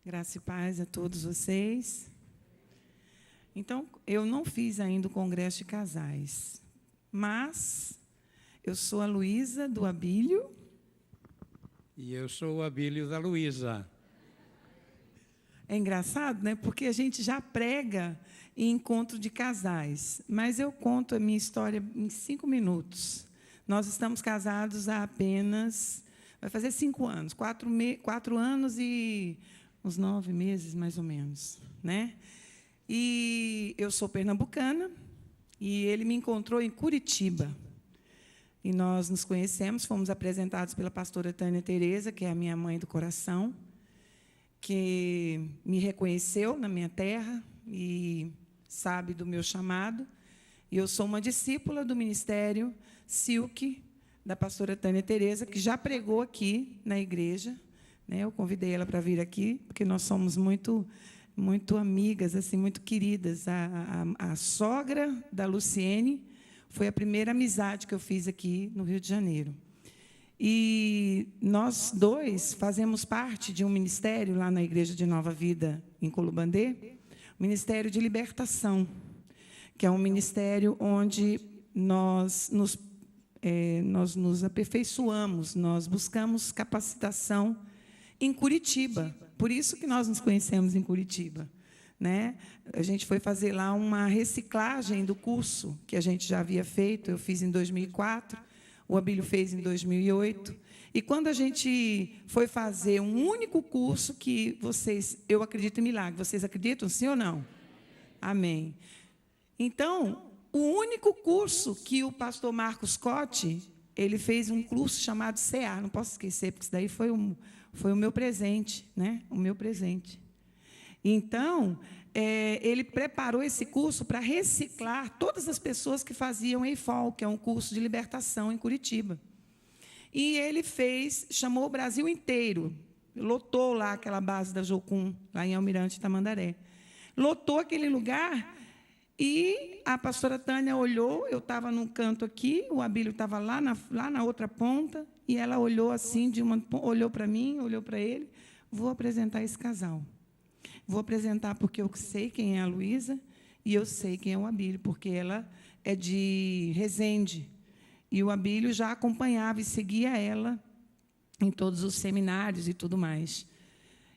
Graça e paz a todos vocês. Então, eu não fiz ainda o congresso de casais, mas eu sou a Luísa do Abílio. E eu sou o Abílio da Luísa. É engraçado, né? Porque a gente já prega em encontro de casais, mas eu conto a minha história em 5 minutos. Nós estamos casados há apenas, vai fazer 5 anos, 4 anos e uns 9 meses, mais ou menos, né? E eu sou pernambucana, e ele me encontrou em Curitiba. E nós nos conhecemos, fomos apresentados pela pastora Tânia Tereza, que é a minha mãe do coração, que me reconheceu na minha terra e sabe do meu chamado. E eu sou uma discípula do ministério Silk, da pastora Tânia Tereza, que já pregou aqui na igreja, né? Eu convidei ela para vir aqui, porque nós somos muito amigas, assim, muito queridas. A sogra da Luciene foi a primeira amizade que eu fiz aqui no Rio de Janeiro. E nós dois fazemos parte de um ministério lá na Igreja de Nova Vida, em Colubandê, Ministério de Libertação, que é um ministério onde nós nos aperfeiçoamos, nós buscamos capacitação em Curitiba. Por isso que nós nos conhecemos em Curitiba, né? A gente foi fazer lá uma reciclagem do curso que a gente já havia feito. Eu fiz em 2004, o Abílio fez em 2008. E quando a gente foi fazer um único curso que eu acredito em milagre. Vocês acreditam, sim ou não? Amém. Então, o único curso que o pastor Marcos Scott, ele fez um curso chamado CA, não posso esquecer, porque isso daí foi o meu presente, né? O meu presente. Então, ele preparou esse curso para reciclar todas as pessoas que faziam EIFOL, que é um curso de libertação em Curitiba. E ele chamou o Brasil inteiro, lotou lá aquela base da Jocum, lá em Almirante Tamandaré. Lotou aquele lugar e a pastora Tânia olhou, eu estava num canto aqui, o Abílio estava lá na outra ponta, e ela olhou assim, olhou para mim, olhou para ele, vou apresentar esse casal. Vou apresentar porque eu sei quem é a Luísa e eu sei quem é o Abílio, porque ela é de Resende. E o Abílio já acompanhava e seguia ela em todos os seminários e tudo mais.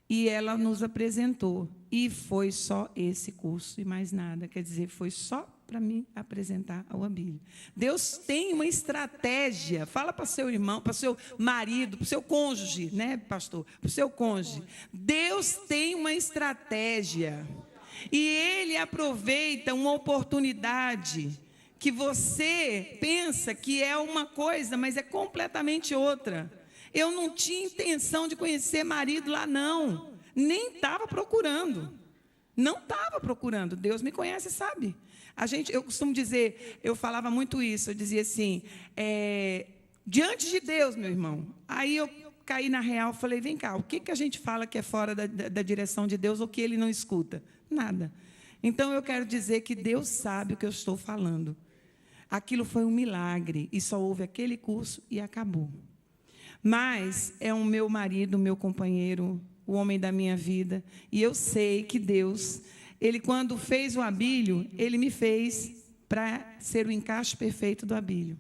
E ela nos apresentou. E foi só esse curso e mais nada. Quer dizer, foi só para me apresentar ao Abílio. Deus tem uma estratégia. Fala para seu irmão, para seu marido, para o seu cônjuge, né, pastor? Para o seu cônjuge. Deus tem uma estratégia. E Ele aproveita uma oportunidade que você pensa que é uma coisa, mas é completamente outra. Eu não tinha intenção de conhecer marido lá, não. Nem estava procurando. Não estava procurando. Deus me conhece, sabe? Eu costumo dizer, eu falava muito isso, eu dizia assim, diante de Deus, meu irmão. Aí eu caí na real, falei, vem cá, o que a gente fala que é fora da direção de Deus ou que Ele não escuta? Nada. Então, eu quero dizer que Deus sabe o que eu estou falando. Aquilo foi um milagre, e só houve aquele curso e acabou. Mas é o meu marido, o meu companheiro, o homem da minha vida, e eu sei que Deus, Ele, quando fez o Abílio, Ele me fez para ser o encaixe perfeito do Abílio.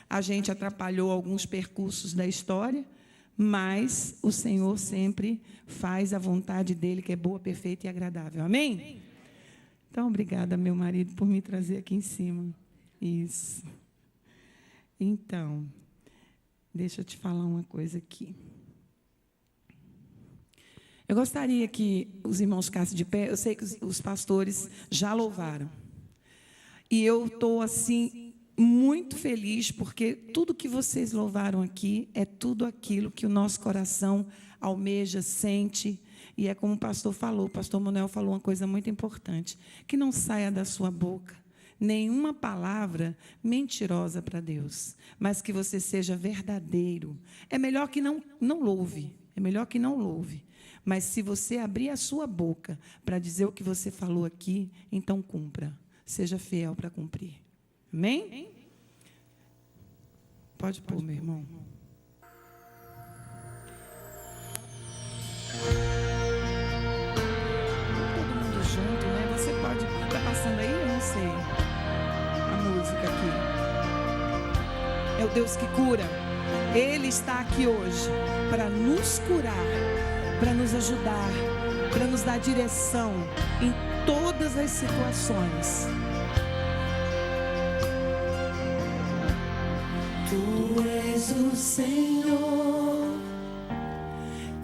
A gente atrapalhou alguns percursos da história, mas o Senhor sempre faz a vontade dEle, que é boa, perfeita e agradável. Amém? Então, obrigada, meu marido, por me trazer aqui em cima. Isso. Então, deixa eu te falar uma coisa aqui. Eu gostaria que os irmãos ficassem de pé. Eu sei que os pastores já louvaram. E eu estou, assim, muito feliz, porque tudo que vocês louvaram aqui é tudo aquilo que o nosso coração almeja, sente. E é como o pastor falou, o pastor Manuel falou uma coisa muito importante, que não saia da sua boca nenhuma palavra mentirosa para Deus, mas que você seja verdadeiro. É melhor que não louve, é melhor que não louve. Mas se você abrir a sua boca para dizer o que você falou aqui, então cumpra. Seja fiel para cumprir. Amém? Pode pôr, meu irmão. Deus que cura. Ele está aqui hoje para nos curar, para nos ajudar, para nos dar direção em todas as situações. Tu és o Senhor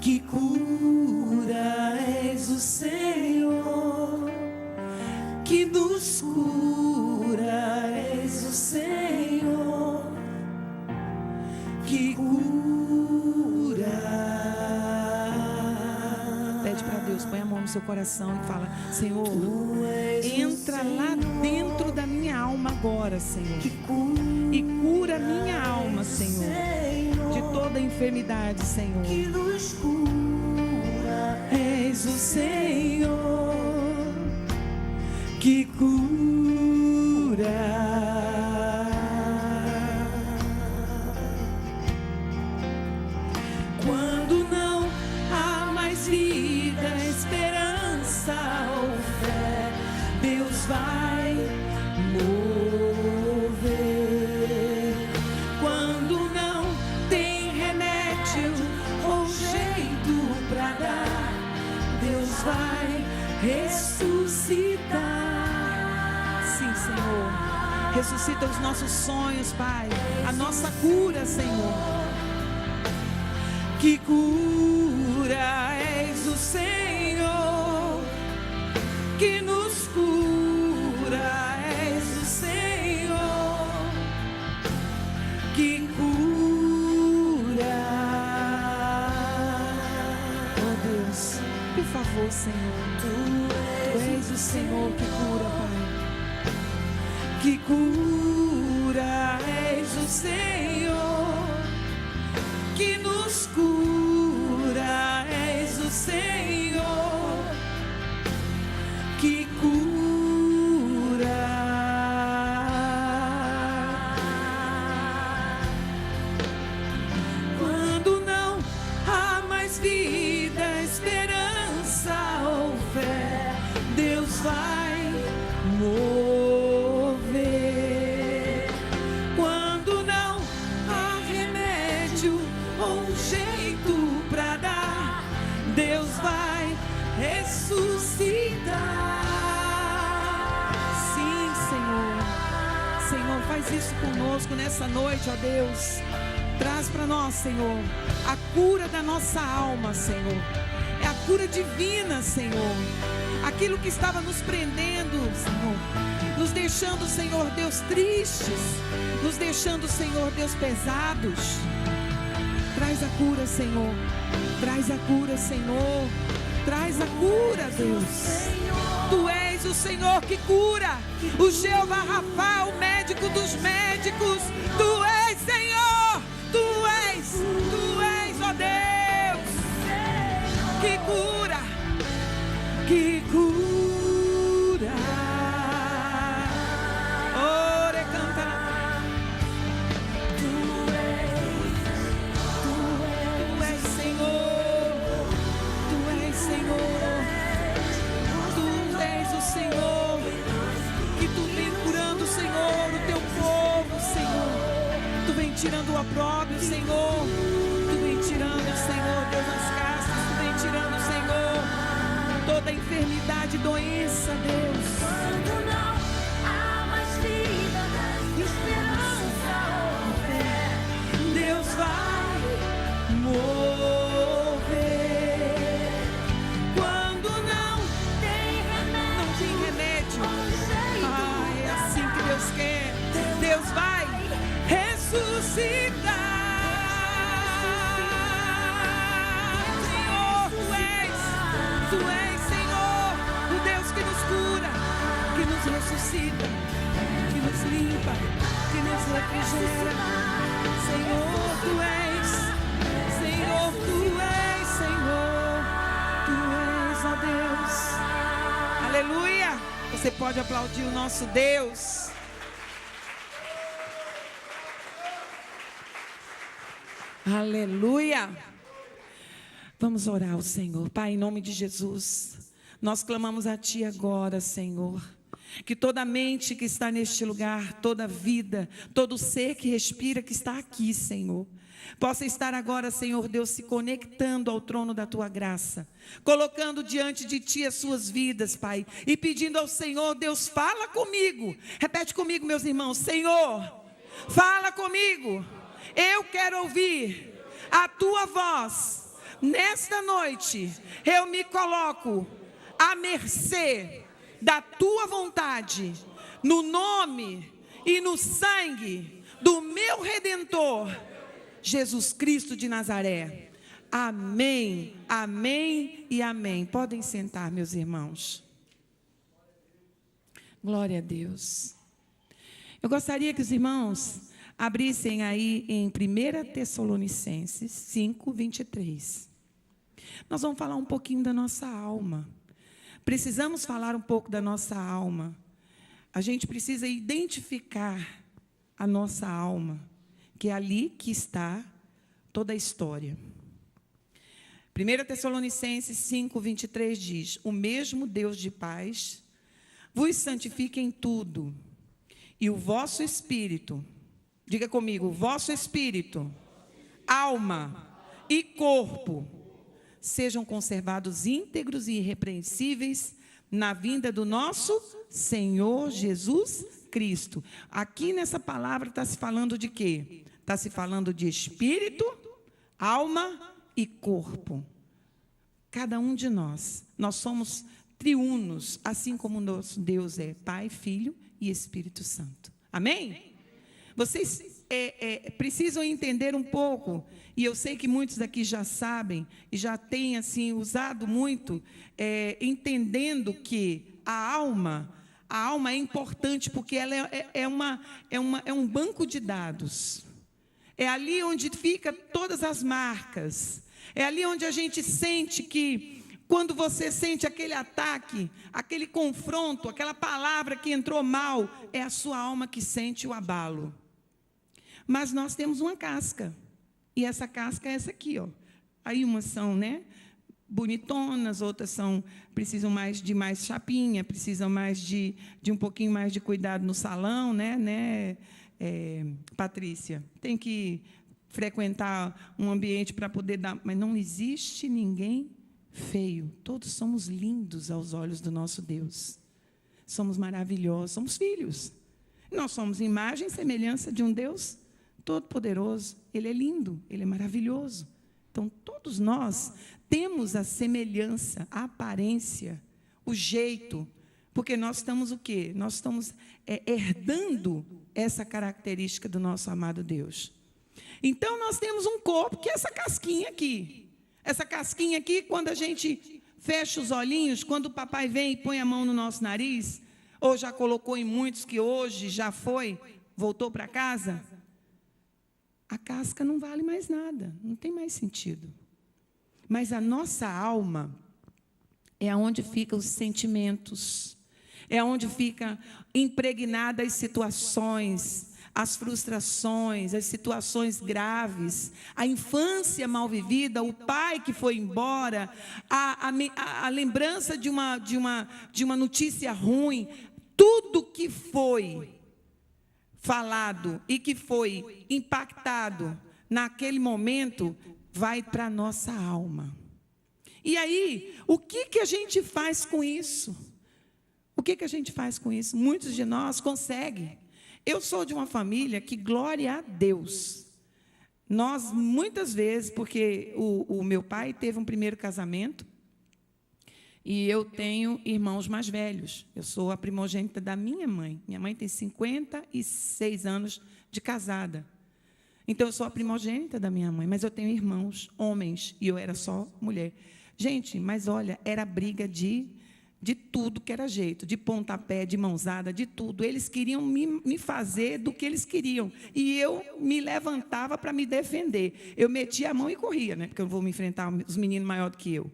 que cura, és o Senhor que nos cura, és o Senhor que cura. Pede para Deus, põe a mão no seu coração e fala: Senhor, entra lá dentro da minha alma agora, Senhor, e cura a minha alma, Senhor, de toda enfermidade, Senhor. Que nos cura, és o Senhor que cura. Quando não há mais vida, esperança ou fé, Deus vai mover. Quando não tem remédio ou jeito pra dar, Deus vai ressuscitar. Sim, Senhor, ressuscita os nossos sonhos, Pai, a nossa cura, Senhor. Que cura, és o Senhor que nos cura, és o Senhor que cura. Oh Deus, por favor, Senhor, Tu és o Senhor que cura, Pai. Que cura, és o Senhor que nos cura, és o Senhor que cura. Quando não há mais vida, esperança ou fé, Deus vai mover. Quando não há remédio ou jeito pra dar, Deus vai ressuscitar. Sim, Senhor. Senhor, faz isso conosco nessa noite, ó Deus. Traz para nós, Senhor, a cura da nossa alma, Senhor. É a cura divina, Senhor. Aquilo que estava nos prendendo, Senhor, nos deixando, Senhor Deus, tristes, nos deixando, Senhor Deus, pesados. Traz a cura, Senhor. Traz a cura, Senhor. Traz a cura, Deus. Tu és o Senhor que cura. O Jeová Rafa, o médico dos médicos. Tu és, Senhor. Tu és, ó Deus. Que cura. Que cura. Ore, canta. Tu és Senhor. Tu és Senhor. Tu és o Senhor. Que tu vem curando, Senhor, o teu povo, Senhor. Tu vem tirando o opróbrio, Senhor. Tu vem tirando, Senhor, Deus, as castas. Tu vem tirando, Senhor, toda enfermidade, doença, Deus. Quando não há mais vida, esperança ou fé, Deus vai mover. Quando não tem remédio, Ah, é assim que Deus quer. Deus vai ressuscitar. Tu és, Senhor, o Deus que nos cura, que nos ressuscita, que nos limpa, que nos refrigera. Senhor, Tu és, Senhor, Tu és, Senhor, Tu és, ó Deus. Aleluia! Você pode aplaudir o nosso Deus. Aleluia! Vamos orar ao Senhor. Pai, em nome de Jesus, nós clamamos a Ti agora, Senhor. Que toda mente que está neste lugar, toda vida, todo ser que respira, que está aqui, Senhor, possa estar agora, Senhor Deus, se conectando ao trono da Tua graça, colocando diante de Ti as suas vidas, Pai, e pedindo ao Senhor, Deus, fala comigo. Repete comigo, meus irmãos: Senhor, fala comigo. Eu quero ouvir a Tua voz. Nesta noite, eu me coloco à mercê da Tua vontade, no nome e no sangue do meu Redentor, Jesus Cristo de Nazaré. Amém, amém e amém. Podem sentar, meus irmãos. Glória a Deus. Eu gostaria que os irmãos abrissem aí em 1 Tessalonicenses 5, 23. Nós vamos falar um pouquinho da nossa alma. Precisamos falar um pouco da nossa alma. A gente precisa identificar a nossa alma, que é ali que está toda a história. 1 Tessalonicenses 5, 23 diz: o mesmo Deus de paz vos santifique em tudo, e o vosso espírito, diga comigo, o vosso espírito, alma e corpo sejam conservados íntegros e irrepreensíveis na vinda do nosso Senhor Jesus Cristo. Aqui nessa palavra está se falando de quê? Está se falando de espírito, alma e corpo. Cada um de nós somos triunos, assim como o nosso Deus é Pai, Filho e Espírito Santo. Amém? Vocês precisam entender um pouco, e eu sei que muitos daqui já sabem, e já têm assim, usado muito, entendendo que a alma é importante, porque ela é um banco de dados. É ali onde fica todas as marcas. É ali onde a gente sente que, quando você sente aquele ataque, aquele confronto, aquela palavra que entrou mal, é a sua alma que sente o abalo. Mas nós temos uma casca, e essa casca é essa aqui, ó. Aí umas são, né, bonitonas, outras precisam de mais chapinha, precisam mais de um pouquinho mais de cuidado no salão, né, Patrícia? Tem que frequentar um ambiente para poder dar, mas não existe ninguém feio, todos somos lindos aos olhos do nosso Deus. Somos maravilhosos, somos filhos. Nós somos imagem e semelhança de um Deus todo-poderoso. Ele é lindo, Ele é maravilhoso. Então, todos nós temos a semelhança, a aparência, o jeito, porque nós estamos o quê? Nós estamos herdando essa característica do nosso amado Deus. Então, nós temos um corpo, que é essa casquinha aqui. Essa casquinha aqui, quando a gente fecha os olhinhos, quando o papai vem e põe a mão no nosso nariz, ou já colocou em muitos que hoje já voltou para casa, a casca não vale mais nada, não tem mais sentido. Mas a nossa alma é onde ficam os sentimentos, é onde fica impregnada as situações, as frustrações, as situações graves, a infância mal vivida, o pai que foi embora, a lembrança de uma notícia ruim, tudo que foi falado e que foi impactado naquele momento vai para a nossa alma. E aí, o que a gente faz com isso? O que a gente faz com isso? Muitos de nós conseguem. Eu sou de uma família que, glória a Deus, nós muitas vezes, porque o meu pai teve um primeiro casamento, e eu tenho irmãos mais velhos. Eu sou a primogênita da minha mãe. Minha mãe tem 56 anos de casada. Então, eu sou a primogênita da minha mãe, mas eu tenho irmãos, homens, e eu era só mulher. Gente, mas olha, era briga de tudo que era jeito, de pontapé, de mãozada, de tudo. Eles queriam me fazer do que eles queriam. E eu me levantava para me defender. Eu metia a mão e corria, né? Porque eu vou me enfrentar os meninos maiores do que eu.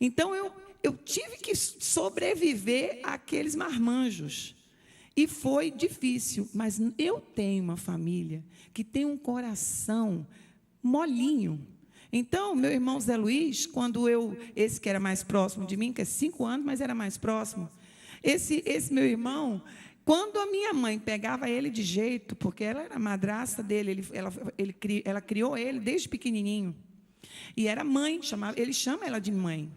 Então, eu tive que sobreviver àqueles marmanjos. E foi difícil, mas eu tenho uma família que tem um coração molinho. Então, meu irmão Zé Luiz, esse que era mais próximo de mim, que é 5 anos, mas era mais próximo, Esse meu irmão, quando a minha mãe pegava ele de jeito, porque ela era a madrasta dele, ela criou ele desde pequenininho. E era mãe, ele chama ela de mãe.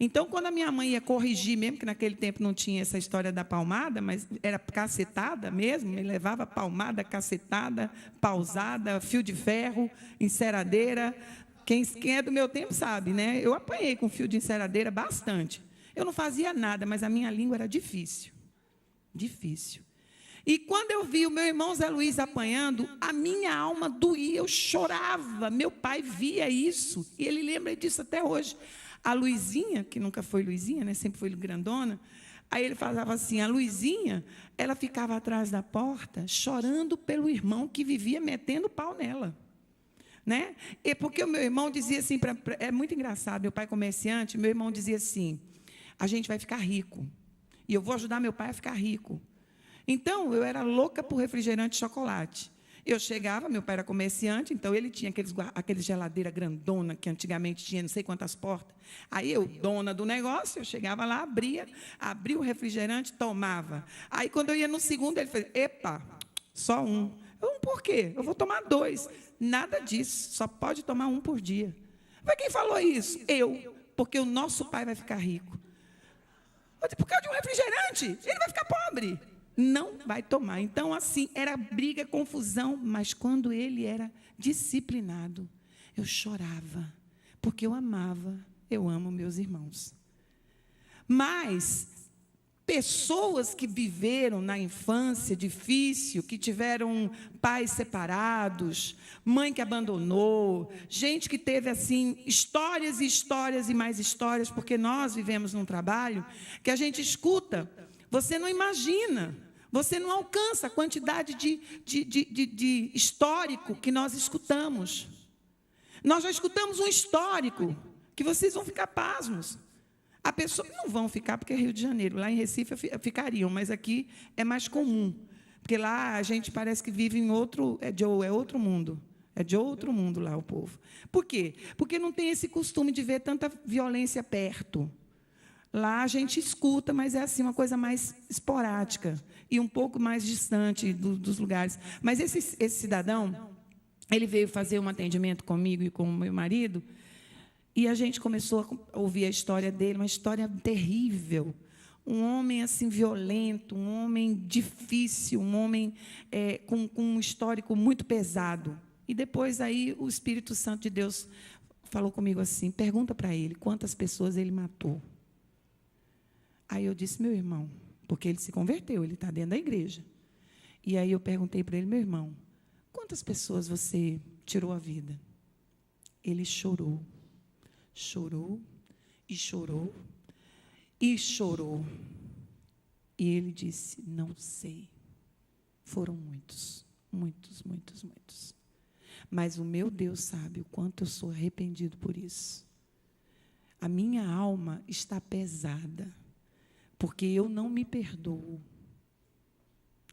Então, quando a minha mãe ia corrigir, mesmo que naquele tempo não tinha essa história da palmada, mas era cacetada mesmo, me levava palmada, cacetada, pausada, fio de ferro, enceradeira. Quem é do meu tempo sabe, né? Eu apanhei com fio de enceradeira bastante. Eu não fazia nada, mas a minha língua era difícil. Difícil. E quando eu vi o meu irmão Zé Luiz apanhando, a minha alma doía, eu chorava. Meu pai via isso, e ele lembra disso até hoje. A Luizinha, que nunca foi Luizinha, né, sempre foi grandona, aí ele falava assim, a Luizinha, ela ficava atrás da porta, chorando pelo irmão que vivia metendo pau nela. Né? E porque o meu irmão dizia assim, é muito engraçado, meu pai comerciante, meu irmão dizia assim, a gente vai ficar rico, e eu vou ajudar meu pai a ficar rico. Então, eu era louca por refrigerante de chocolate. Eu chegava, meu pai era comerciante, então ele tinha aqueles geladeira grandona, que antigamente tinha não sei quantas portas. Aí eu, dona do negócio, eu chegava lá, abria o refrigerante, tomava. Aí, quando eu ia no segundo, ele fazia, epa, só um. Por quê? Eu vou tomar 2. Nada disso, só pode tomar 1 por dia. Mas quem falou isso? Eu, porque o nosso pai vai ficar rico. Por causa de um refrigerante, ele vai ficar pobre. Não vai tomar. Então, assim, era briga, confusão, mas quando ele era disciplinado, eu chorava, porque eu amo meus irmãos. Mas pessoas que viveram na infância difícil, que tiveram pais separados, mãe que abandonou, gente que teve, assim, histórias e histórias e mais histórias, porque nós vivemos num trabalho que a gente escuta, você não imagina. Você não alcança a quantidade de histórico que nós escutamos. Nós já escutamos um histórico que vocês vão ficar pasmos. A pessoa não vão ficar, porque é Rio de Janeiro. Lá em Recife ficariam, mas aqui é mais comum. Porque lá a gente parece que vive em outro... É outro mundo. É de outro mundo lá o povo. Por quê? Porque não tem esse costume de ver tanta violência perto. Lá a gente escuta, mas é assim uma coisa mais esporádica e um pouco mais distante dos lugares. Mas esse cidadão, ele veio fazer um atendimento comigo e com o meu marido, e a gente começou a ouvir a história dele, uma história terrível. Um homem assim violento, um homem difícil, um homem com um histórico muito pesado. E depois aí o Espírito Santo de Deus falou comigo assim, pergunta para ele quantas pessoas ele matou. Aí eu disse, meu irmão, porque ele se converteu, ele está dentro da igreja. E aí eu perguntei para ele, meu irmão, quantas pessoas você tirou a vida? Ele chorou, chorou, e chorou, e chorou. E ele disse, não sei. Foram muitos, muitos, muitos, muitos. Mas o meu Deus sabe o quanto eu sou arrependido por isso. A minha alma está pesada. Porque eu não me perdoo.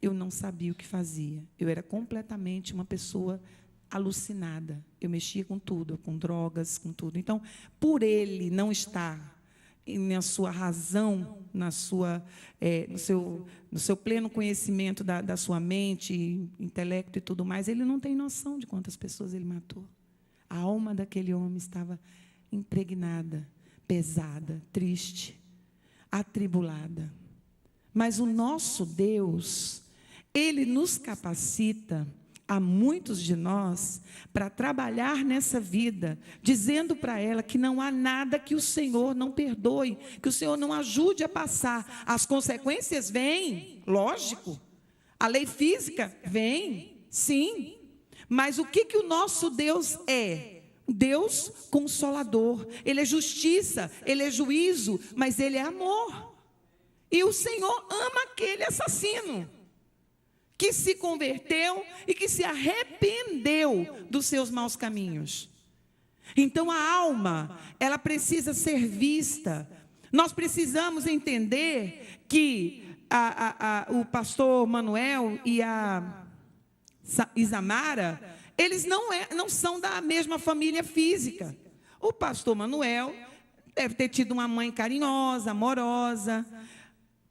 Eu não sabia o que fazia. Eu era completamente uma pessoa alucinada. Eu mexia com tudo, com drogas, com tudo. Então, por ele não estar na sua razão, no seu pleno conhecimento da sua mente, intelecto e tudo mais, ele não tem noção de quantas pessoas ele matou. A alma daquele homem estava impregnada, pesada, triste, atribulada. Mas o nosso Deus, Ele nos capacita, a muitos de nós, para trabalhar nessa vida, dizendo para ela que não há nada que o Senhor não perdoe, que o Senhor não ajude a passar. As consequências vêm, lógico. A lei física vem, sim. Mas o que o nosso Deus é? Deus consolador. Ele é justiça, Ele é juízo, mas Ele é amor. E o Senhor ama aquele assassino que se converteu e que se arrependeu dos seus maus caminhos. Então a alma, ela precisa ser vista. Nós precisamos entender que o pastor Manuel e a Isamara, eles não são da mesma família física. O pastor Manuel deve ter tido uma mãe carinhosa, amorosa.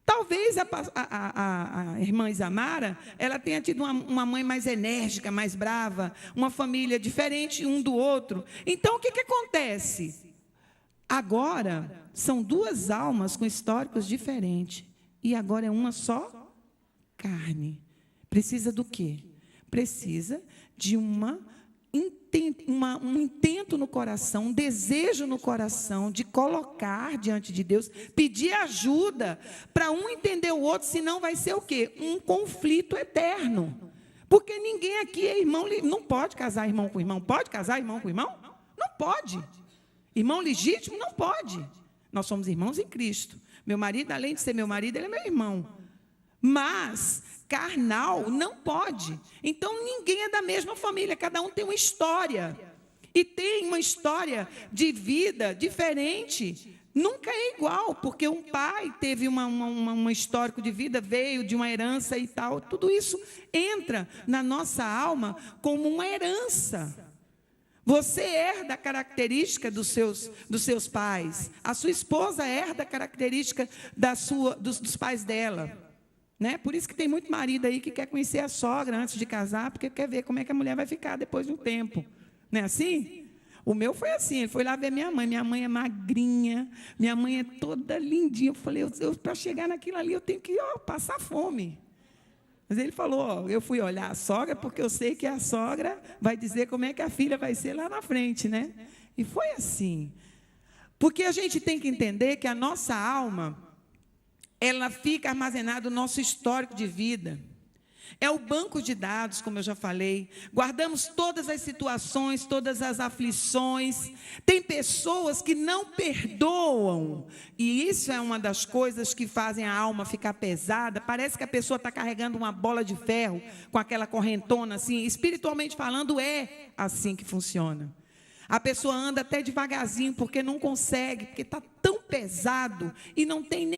Talvez a irmã Isamara, ela tenha tido uma mãe mais enérgica, mais brava, uma família diferente um do outro. Então, o que acontece? Agora, são duas almas com históricos diferentes. E agora é uma só carne. Precisa do quê? Precisa de um intento no coração, um desejo no coração de colocar diante de Deus, pedir ajuda para um entender o outro, senão vai ser o quê? Um conflito eterno. Porque ninguém aqui é irmão, não pode casar irmão com irmão. Pode casar irmão com irmão? Não pode. Irmão legítimo? Não pode. Nós somos irmãos em Cristo. Meu marido, além de ser meu marido, ele é meu irmão. Mas carnal não pode. Então, ninguém é da mesma família, cada um tem uma história. E tem uma história de vida diferente. Nunca é igual, porque um pai teve um histórico de vida, veio de uma herança e tal. Tudo isso entra na nossa alma como uma herança. Você herda a característica dos seus pais. A sua esposa herda a característica dos pais dela. Né? Por isso que tem muito marido aí que quer conhecer a sogra antes de casar, porque quer ver como é que a mulher vai ficar depois de um tempo. Não é assim? O meu foi assim, ele foi lá ver minha mãe. Minha mãe é magrinha, minha mãe é toda lindinha. Eu falei, para chegar naquilo ali, eu tenho que passar fome. Mas ele falou, eu fui olhar a sogra, porque eu sei que a sogra vai dizer como é que a filha vai ser lá na frente, né? E foi assim. Porque a gente tem que entender que a nossa alma, ela fica armazenada no nosso histórico de vida. É o banco de dados, como eu já falei. Guardamos todas as situações, todas as aflições. Tem pessoas que não perdoam. E isso é uma das coisas que fazem a alma ficar pesada. Parece que a pessoa está carregando uma bola de ferro com aquela correntona assim. Espiritualmente falando, é assim que funciona. A pessoa anda até devagarzinho porque não consegue, porque está tão pesado e não tem nem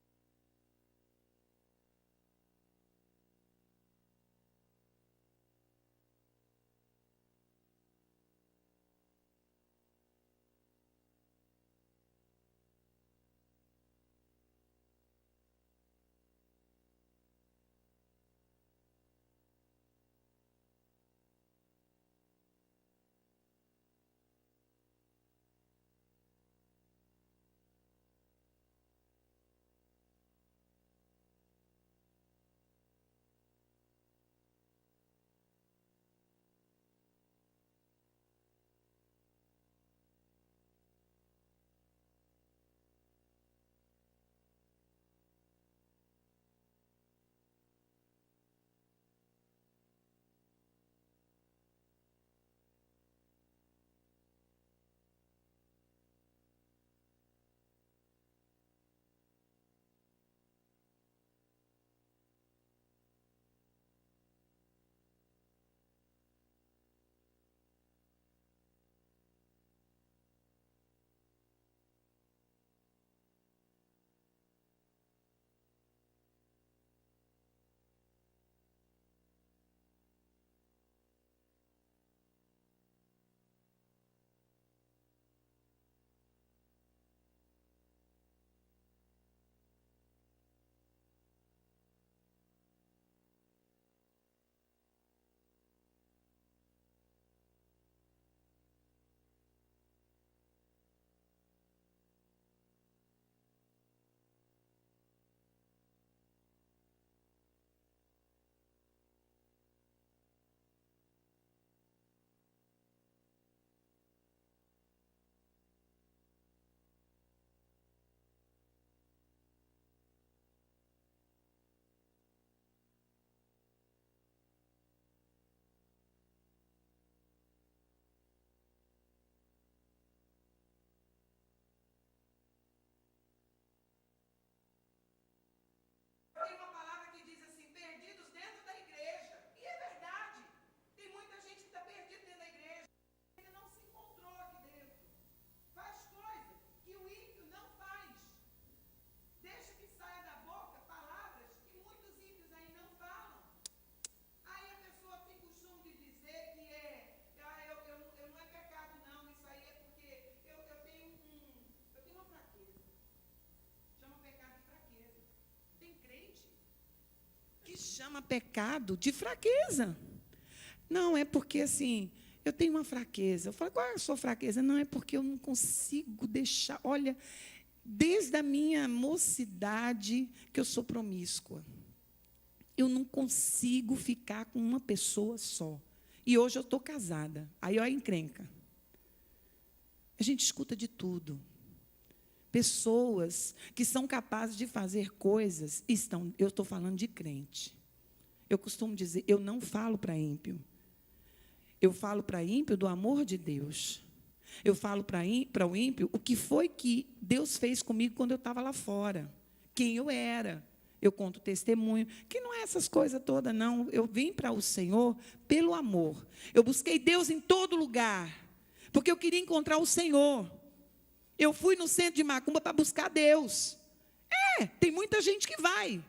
chama pecado de fraqueza. Não, é porque, assim, eu tenho uma fraqueza. Eu falo, qual é a sua fraqueza? Não, é porque eu não consigo deixar... Olha, desde a minha mocidade que eu sou promíscua. Eu não consigo ficar com uma pessoa só. E hoje eu estou casada. Aí, olha a encrenca. A gente escuta de tudo. Pessoas que são capazes de fazer coisas, eu estou falando de crente. Eu costumo dizer, eu não falo para ímpio. Eu falo para ímpio do amor de Deus. Eu falo para o ímpio o que foi que Deus fez comigo quando eu estava lá fora. Quem eu era. Eu conto testemunho, que não é essas coisas todas, não. Eu vim para o Senhor pelo amor. Eu busquei Deus em todo lugar, porque eu queria encontrar o Senhor. Eu fui no centro de Macumba para buscar Deus. Tem muita gente que vai.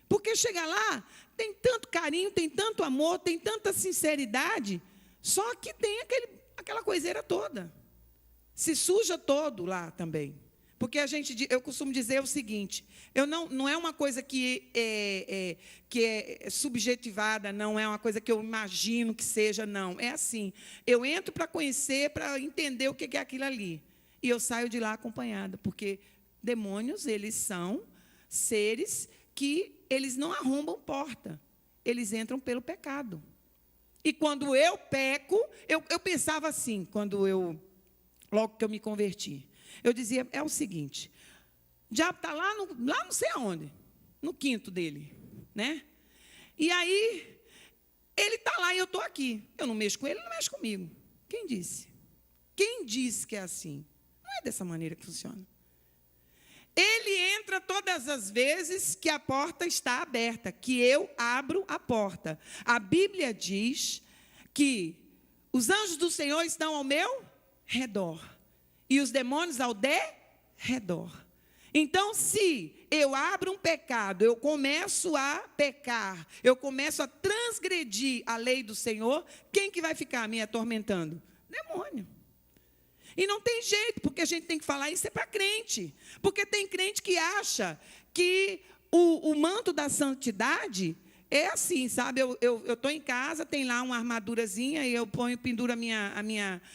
Porque chega lá, tem tanto carinho, tem tanto amor, tem tanta sinceridade, só que tem aquela coiseira toda. Se suja todo lá também. Porque eu costumo dizer o seguinte, não é uma coisa que é subjetivada, não é uma coisa que eu imagino que seja, não. É assim, eu entro para conhecer, para entender o que é aquilo ali. E eu saio de lá acompanhada, porque demônios, eles são seres que eles não arrombam porta, eles entram pelo pecado. E quando eu peco, eu pensava assim, logo que eu me converti, eu dizia, é o seguinte, o diabo está lá não sei aonde, no quinto dele, né? E aí, ele está lá e eu estou aqui. Eu não mexo com ele, ele não mexe comigo. Quem disse? Quem disse que é assim? Não é dessa maneira que funciona. Ele entra todas as vezes que a porta está aberta, que eu abro a porta. A Bíblia diz que os anjos do Senhor estão ao meu redor e os demônios ao derredor. Então, se eu abro um pecado, eu começo a pecar, eu começo a transgredir a lei do Senhor, quem que vai ficar me atormentando? Demônio. E não tem jeito, porque a gente tem que falar isso para crente. Porque tem crente que acha que o manto da santidade é assim, sabe? Eu estou em casa, tem lá uma armadurazinha, e eu penduro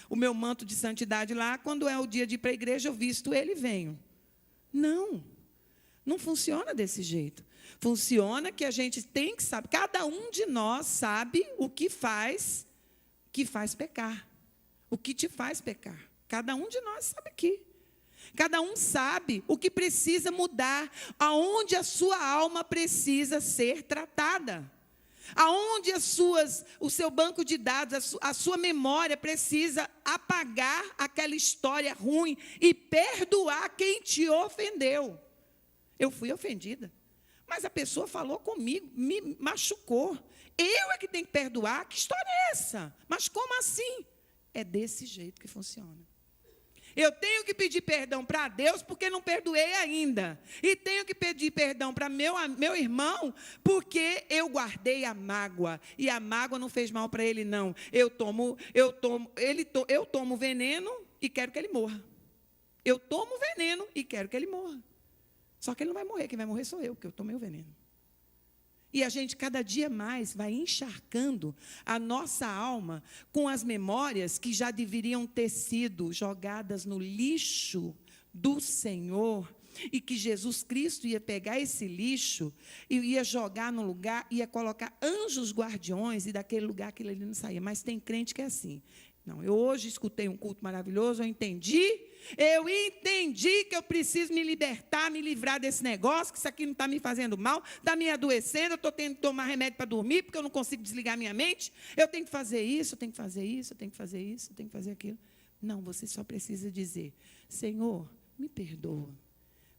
o meu manto de santidade lá. Quando é o dia de ir para a igreja, eu visto ele e venho. Não funciona desse jeito. Funciona que a gente tem que saber, cada um de nós sabe o que faz pecar. O que te faz pecar. Cada um de nós sabe aqui. Cada um sabe o que precisa mudar, aonde a sua alma precisa ser tratada. Aonde o seu banco de dados, a sua memória precisa apagar aquela história ruim e perdoar quem te ofendeu. Eu fui ofendida, mas a pessoa falou comigo, me machucou. Eu é que tenho que perdoar? Que história é essa? Mas como assim? É desse jeito que funciona. Eu tenho que pedir perdão para Deus porque não perdoei ainda. E tenho que pedir perdão para meu irmão porque eu guardei a mágoa. E a mágoa não fez mal para ele, não. Eu tomo veneno e quero que ele morra. Eu tomo veneno e quero que ele morra. Só que ele não vai morrer. Quem vai morrer sou eu, porque eu tomei o veneno. E a gente, cada dia mais, vai encharcando a nossa alma com as memórias que já deveriam ter sido jogadas no lixo do Senhor, e que Jesus Cristo ia pegar esse lixo e ia jogar no lugar, ia colocar anjos guardiões, e daquele lugar aquilo ali não saía. Mas tem crente que é assim. Não, eu hoje escutei um culto maravilhoso, eu entendi que eu preciso me libertar, me livrar desse negócio, que isso aqui não está me fazendo mal, está me adoecendo, eu estou tendo que tomar remédio para dormir, porque eu não consigo desligar minha mente, eu tenho que fazer isso, eu tenho que fazer isso, eu tenho que fazer isso, eu tenho que fazer aquilo. Não, você só precisa dizer, Senhor, me perdoa,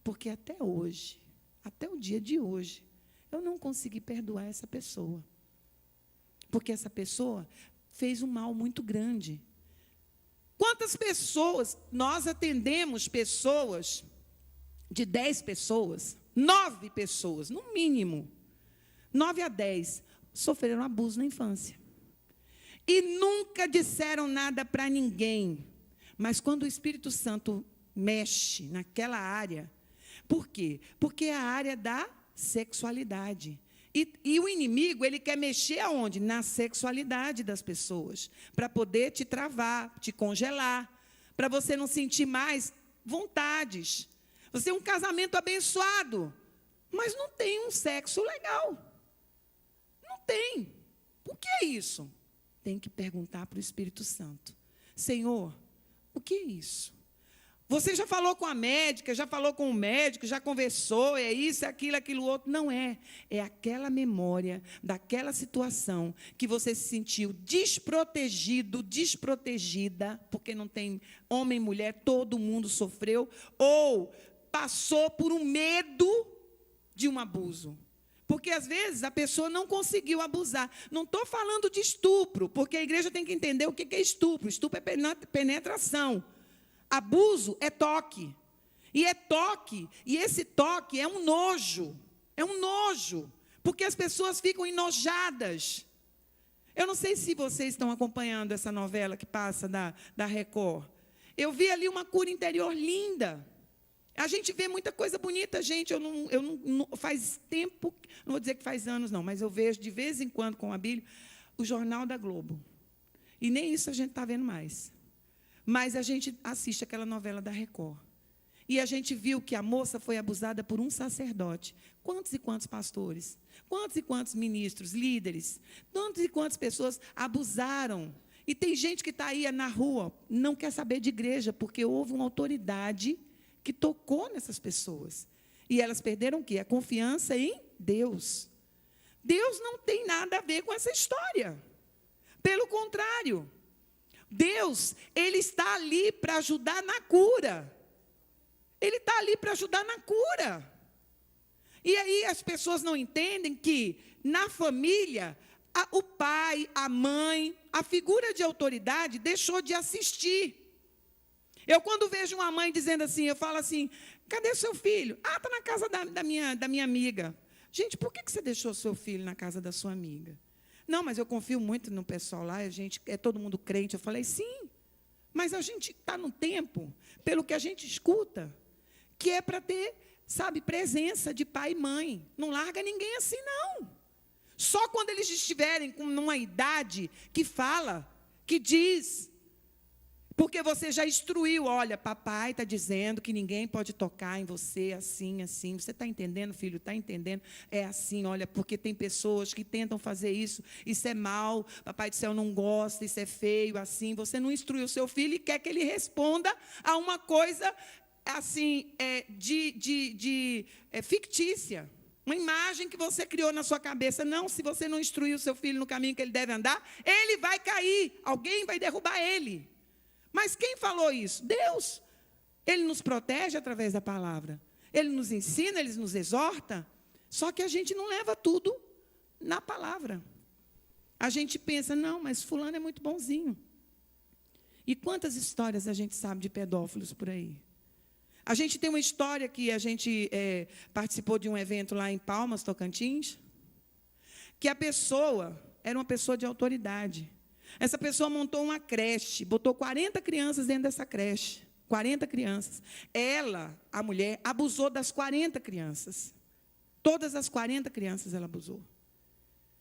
porque até hoje, até o dia de hoje, eu não consegui perdoar essa pessoa, porque essa pessoa fez um mal muito grande. Quantas pessoas, nós atendemos pessoas, de 10 pessoas, 9 pessoas, no mínimo, 9 a 10, sofreram abuso na infância. E nunca disseram nada para ninguém. Mas quando o Espírito Santo mexe naquela área, por quê? Porque é a área da sexualidade. E o inimigo, ele quer mexer aonde? Na sexualidade das pessoas, para poder te travar, te congelar, para você não sentir mais vontades. Você é um casamento abençoado, mas não tem um sexo legal. Não tem. Por que é isso? Tem que perguntar para o Espírito Santo. Senhor, o que é isso? Você já falou com a médica, já falou com o médico, já conversou, é isso, é aquilo, aquilo outro. Não é. É aquela memória daquela situação que você se sentiu desprotegido, desprotegida, porque não tem homem e mulher, todo mundo sofreu, ou passou por um medo de um abuso. Porque, às vezes, a pessoa não conseguiu abusar. Não estou falando de estupro, porque a igreja tem que entender o que é estupro. Estupro é penetração. Abuso é toque. E é toque. E esse toque é um nojo. É um nojo. Porque as pessoas ficam enojadas. Eu não sei se vocês estão acompanhando essa novela que passa da Record. Eu vi ali uma cura interior linda. A gente vê muita coisa bonita, gente. Eu não faz tempo, não vou dizer que faz anos, não, mas eu vejo de vez em quando com a Bíblia o Jornal da Globo. E nem isso a gente está vendo mais. Mas a gente assiste aquela novela da Record. E a gente viu que a moça foi abusada por um sacerdote. Quantos e quantos pastores? Quantos e quantos ministros, líderes? Quantas e quantas pessoas abusaram? E tem gente que está aí na rua, não quer saber de igreja, porque houve uma autoridade que tocou nessas pessoas. E elas perderam o quê? A confiança em Deus. Deus não tem nada a ver com essa história. Pelo contrário, Deus, Ele está ali para ajudar na cura. Ele está ali para ajudar na cura. E aí as pessoas não entendem que na família, o pai, a mãe, a figura de autoridade deixou de assistir. Eu, quando vejo uma mãe dizendo assim, eu falo assim, cadê o seu filho? Ah, está na casa da minha amiga. Gente, por que você deixou o seu filho na casa da sua amiga? Não, mas eu confio muito no pessoal lá, é todo mundo crente. Eu falei, sim, mas a gente está no tempo, pelo que a gente escuta, que é para ter, sabe, presença de pai e mãe. Não larga ninguém assim, não. Só quando eles estiverem com uma idade que fala, que diz... Porque você já instruiu, olha, papai está dizendo que ninguém pode tocar em você assim, assim. Você está entendendo, filho? Está entendendo? É assim, olha, porque tem pessoas que tentam fazer isso. Isso é mal, papai do céu não gosta, isso é feio, assim. Você não instruiu o seu filho e quer que ele responda a uma coisa, assim, fictícia. Uma imagem que você criou na sua cabeça. Não, se você não instruir o seu filho no caminho que ele deve andar, ele vai cair. Alguém vai derrubar ele. Mas quem falou isso? Deus. Ele nos protege através da palavra. Ele nos ensina, ele nos exorta. Só que a gente não leva tudo na palavra. A gente pensa, não, mas fulano é muito bonzinho. E quantas histórias a gente sabe de pedófilos por aí? A gente tem uma história que a gente participou de um evento lá em Palmas, Tocantins, que a pessoa era uma pessoa de autoridade. Essa pessoa montou uma creche, botou 40 crianças dentro dessa creche. 40 crianças. Ela, a mulher, abusou das 40 crianças. Todas as 40 crianças ela abusou.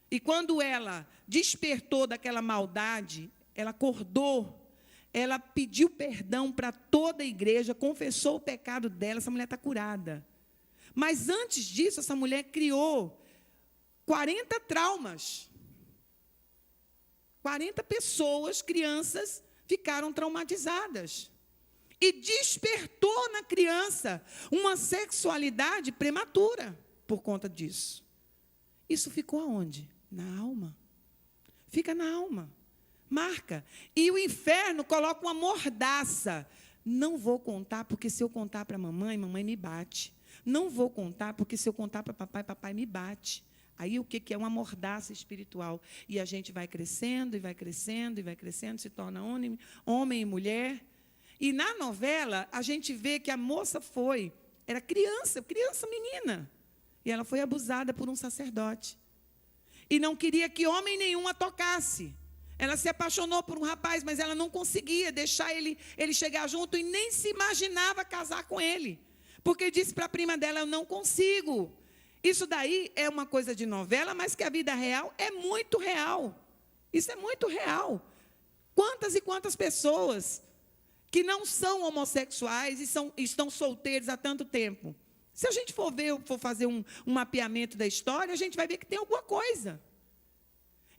E quando ela despertou daquela maldade, ela acordou, ela pediu perdão para toda a igreja, confessou o pecado dela, essa mulher está curada. Mas antes disso, essa mulher criou 40 traumas. 40 pessoas, crianças, ficaram traumatizadas. E despertou na criança uma sexualidade prematura por conta disso. Isso ficou aonde? Na alma. Fica na alma. Marca. E o inferno coloca uma mordaça. Não vou contar, porque se eu contar para a mamãe, mamãe me bate. Não vou contar, porque se eu contar para papai, papai me bate. Aí o que é uma mordaça espiritual? E a gente vai crescendo, e vai crescendo, e vai crescendo, se torna homem e mulher. E na novela, a gente vê que a moça era criança, menina. E ela foi abusada por um sacerdote. E não queria que homem nenhum a tocasse. Ela se apaixonou por um rapaz, mas ela não conseguia deixar ele chegar junto e nem se imaginava casar com ele. Porque disse para a prima dela, eu não consigo. Isso daí é uma coisa de novela, mas que a vida real é muito real. Isso é muito real. Quantas e quantas pessoas que não são homossexuais e estão solteiros há tanto tempo? Se a gente for fazer um mapeamento da história, a gente vai ver que tem alguma coisa.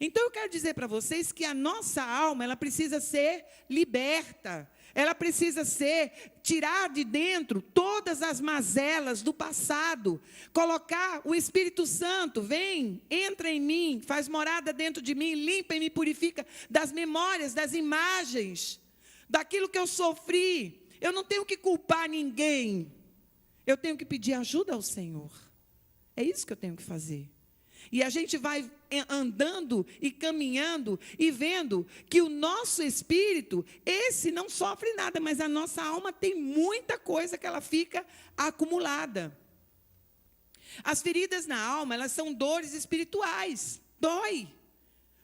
Então, eu quero dizer para vocês que a nossa alma, ela precisa ser liberta. Ela precisa tirar de dentro todas as mazelas do passado. Colocar o Espírito Santo, vem, entra em mim, faz morada dentro de mim, limpa e me purifica das memórias, das imagens, daquilo que eu sofri. Eu não tenho que culpar ninguém. Eu tenho que pedir ajuda ao Senhor. É isso que eu tenho que fazer. E a gente vai andando e caminhando e vendo que o nosso espírito, esse não sofre nada, mas a nossa alma tem muita coisa que ela fica acumulada. As feridas na alma, elas são dores espirituais. Dói.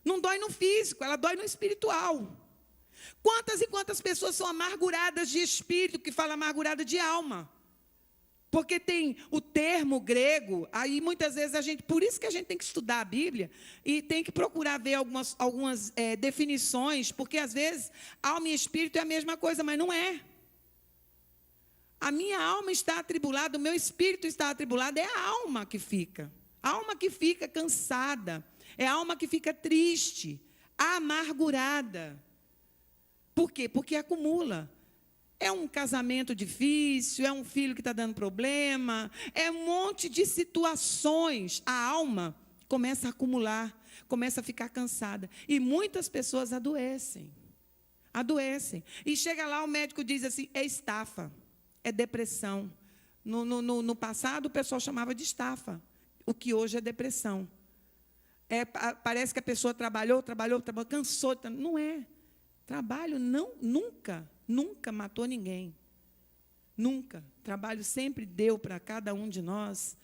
Não dói no físico, ela dói no espiritual. Quantas e quantas pessoas são amarguradas de espírito, que fala amargurada de alma? Porque tem o termo grego, aí muitas vezes por isso que a gente tem que estudar a Bíblia e tem que procurar ver algumas definições, porque às vezes alma e espírito é a mesma coisa, mas não é. A minha alma está atribulada, o meu espírito está atribulado, é a alma que fica. A alma que fica cansada, é a alma que fica triste, amargurada. Por quê? Porque acumula. É um casamento difícil, é um filho que está dando problema, é um monte de situações. A alma começa a acumular, começa a ficar cansada. E muitas pessoas adoecem. Adoecem. E chega lá, o médico diz assim, é estafa, é depressão. No passado, o pessoal chamava de estafa, o que hoje é depressão. Parece que a pessoa trabalhou, cansou. Não é. Trabalho nunca matou ninguém. Nunca. Trabalho sempre deu para cada um de nós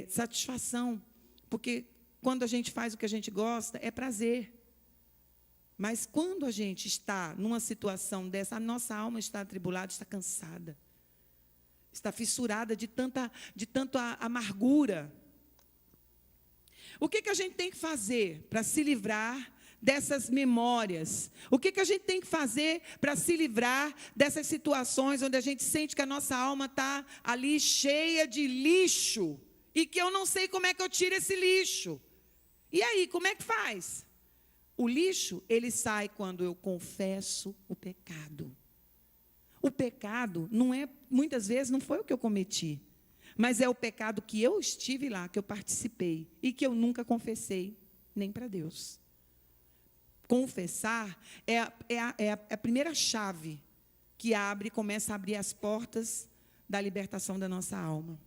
satisfação. Porque quando a gente faz o que a gente gosta, é prazer. Mas quando a gente está numa situação dessa, a nossa alma está atribulada, está cansada. Está fissurada de tanta amargura. O que a gente tem que fazer para se livrar dessas memórias? O que a gente tem que fazer para se livrar dessas situações onde a gente sente que a nossa alma está ali cheia de lixo e que eu não sei como é que eu tiro esse lixo? E aí, como é que faz? O lixo, ele sai quando eu confesso o pecado. O pecado muitas vezes não foi o que eu cometi, mas é o pecado que eu estive lá, que eu participei e que eu nunca confessei, nem para Deus. Confessar é a primeira chave que começa a abrir as portas da libertação da nossa alma.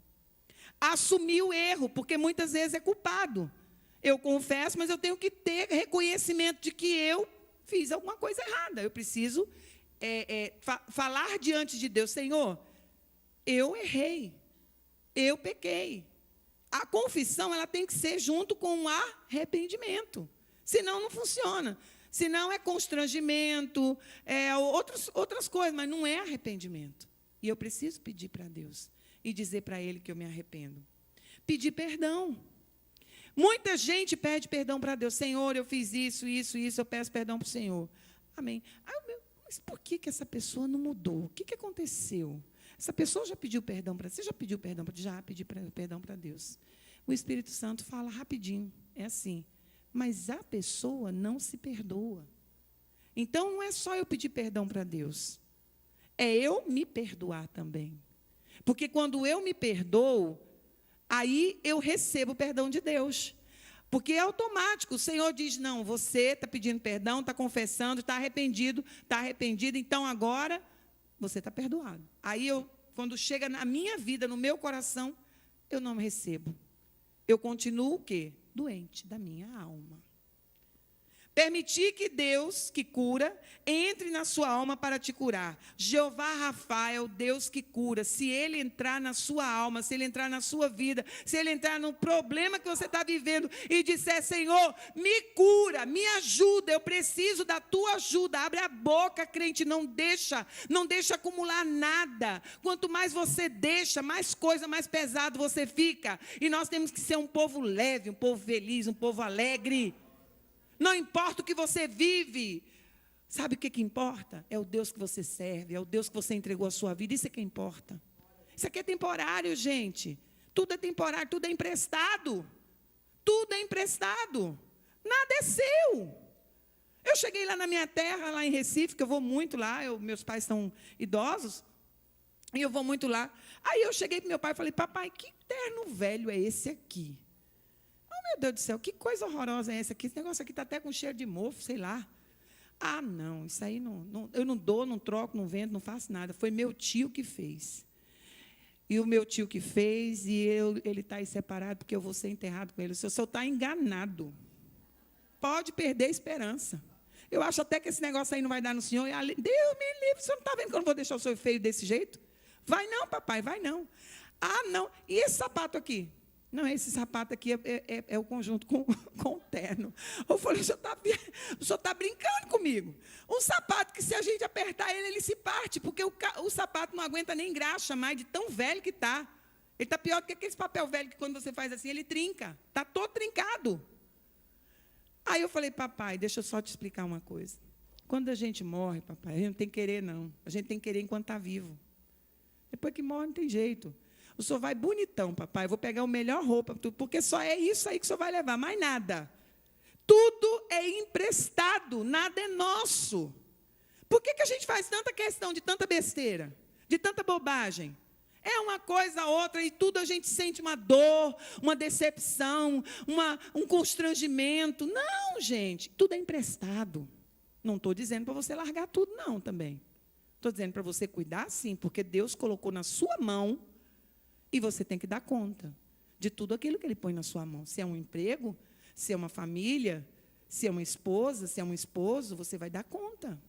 Assumir o erro, porque muitas vezes é culpado. Eu confesso, mas eu tenho que ter reconhecimento de que eu fiz alguma coisa errada. Eu preciso falar diante de Deus, Senhor, eu errei, eu pequei. A confissão, ela tem que ser junto com o arrependimento. Senão não funciona. Senão é constrangimento, outras coisas, mas não é arrependimento. E eu preciso pedir para Deus e dizer para Ele que eu me arrependo. Pedir perdão. Muita gente pede perdão para Deus. Senhor, eu fiz isso, eu peço perdão para o Senhor. Amém. Mas por que essa pessoa não mudou? O que aconteceu? Essa pessoa já pediu perdão para você? Já pediu perdão para Deus? Já pedi perdão para Deus. O Espírito Santo fala rapidinho. É assim. Mas a pessoa não se perdoa. Então, não é só eu pedir perdão para Deus. É eu me perdoar também. Porque quando eu me perdoo, aí eu recebo o perdão de Deus. Porque é automático. O Senhor diz, não, você está pedindo perdão, está confessando, está arrependido, então agora você está perdoado. Aí, quando chega na minha vida, no meu coração, eu não recebo. Eu continuo o quê? Doente da minha alma. Permitir que Deus, que cura, entre na sua alma para te curar. Jeová Rafa é o Deus que cura. Se Ele entrar na sua alma, se Ele entrar na sua vida, se Ele entrar no problema que você está vivendo e disser, Senhor, me cura, me ajuda, eu preciso da tua ajuda. Abre a boca, crente, não deixa acumular nada. Quanto mais você deixa, mais coisa, mais pesado você fica. E nós temos que ser um povo leve, um povo feliz, um povo alegre. Não importa o que você vive. Sabe o que importa? É o Deus que você serve, é o Deus que você entregou a sua vida. Isso é que importa. Isso aqui é temporário, gente. Tudo é temporário, tudo é emprestado. Tudo é emprestado. Nada é seu. Eu cheguei lá na minha terra, lá em Recife, que eu vou muito lá, meus pais são idosos, e eu vou muito lá. Aí eu cheguei para meu pai e falei, papai, que terno velho é esse aqui? Meu Deus do céu, que coisa horrorosa é essa aqui? Esse negócio aqui está até com cheiro de mofo, sei lá. Ah, não, isso aí eu não dou, não troco, não vendo, não faço nada. Foi meu tio que fez. E o meu tio que fez, e ele está aí separado, porque eu vou ser enterrado com ele. O senhor está enganado. Pode perder a esperança. Eu acho até que esse negócio aí não vai dar no senhor. Deus me livre, o senhor não está vendo que eu não vou deixar o senhor feio desse jeito? Vai não, papai, vai não. Ah, não. E esse sapato aqui? Não, esse sapato aqui é o conjunto com o terno. Eu falei, o senhor está brincando comigo. Um sapato que, se a gente apertar ele se parte, porque o sapato não aguenta nem graxa mais, de tão velho que está. Ele está pior do que aquele papel velho que, quando você faz assim, ele trinca. Está todo trincado. Aí eu falei, papai, deixa eu só te explicar uma coisa. Quando a gente morre, papai, a gente não tem que querer, não. A gente tem que querer enquanto está vivo. Depois que morre, não tem jeito. O senhor vai bonitão, papai, eu vou pegar a melhor roupa, porque só é isso aí que o senhor vai levar, mais nada. Tudo é emprestado, nada é nosso. Por que a gente faz tanta questão de tanta besteira, de tanta bobagem? É uma coisa, outra, e tudo a gente sente uma dor, uma decepção, um constrangimento. Não, gente, tudo é emprestado. Não estou dizendo para você largar tudo, não, também. Estou dizendo para você cuidar, sim, porque Deus colocou na sua mão. E você tem que dar conta de tudo aquilo que Ele põe na sua mão. Se é um emprego, se é uma família, se é uma esposa, se é um esposo, você vai dar conta.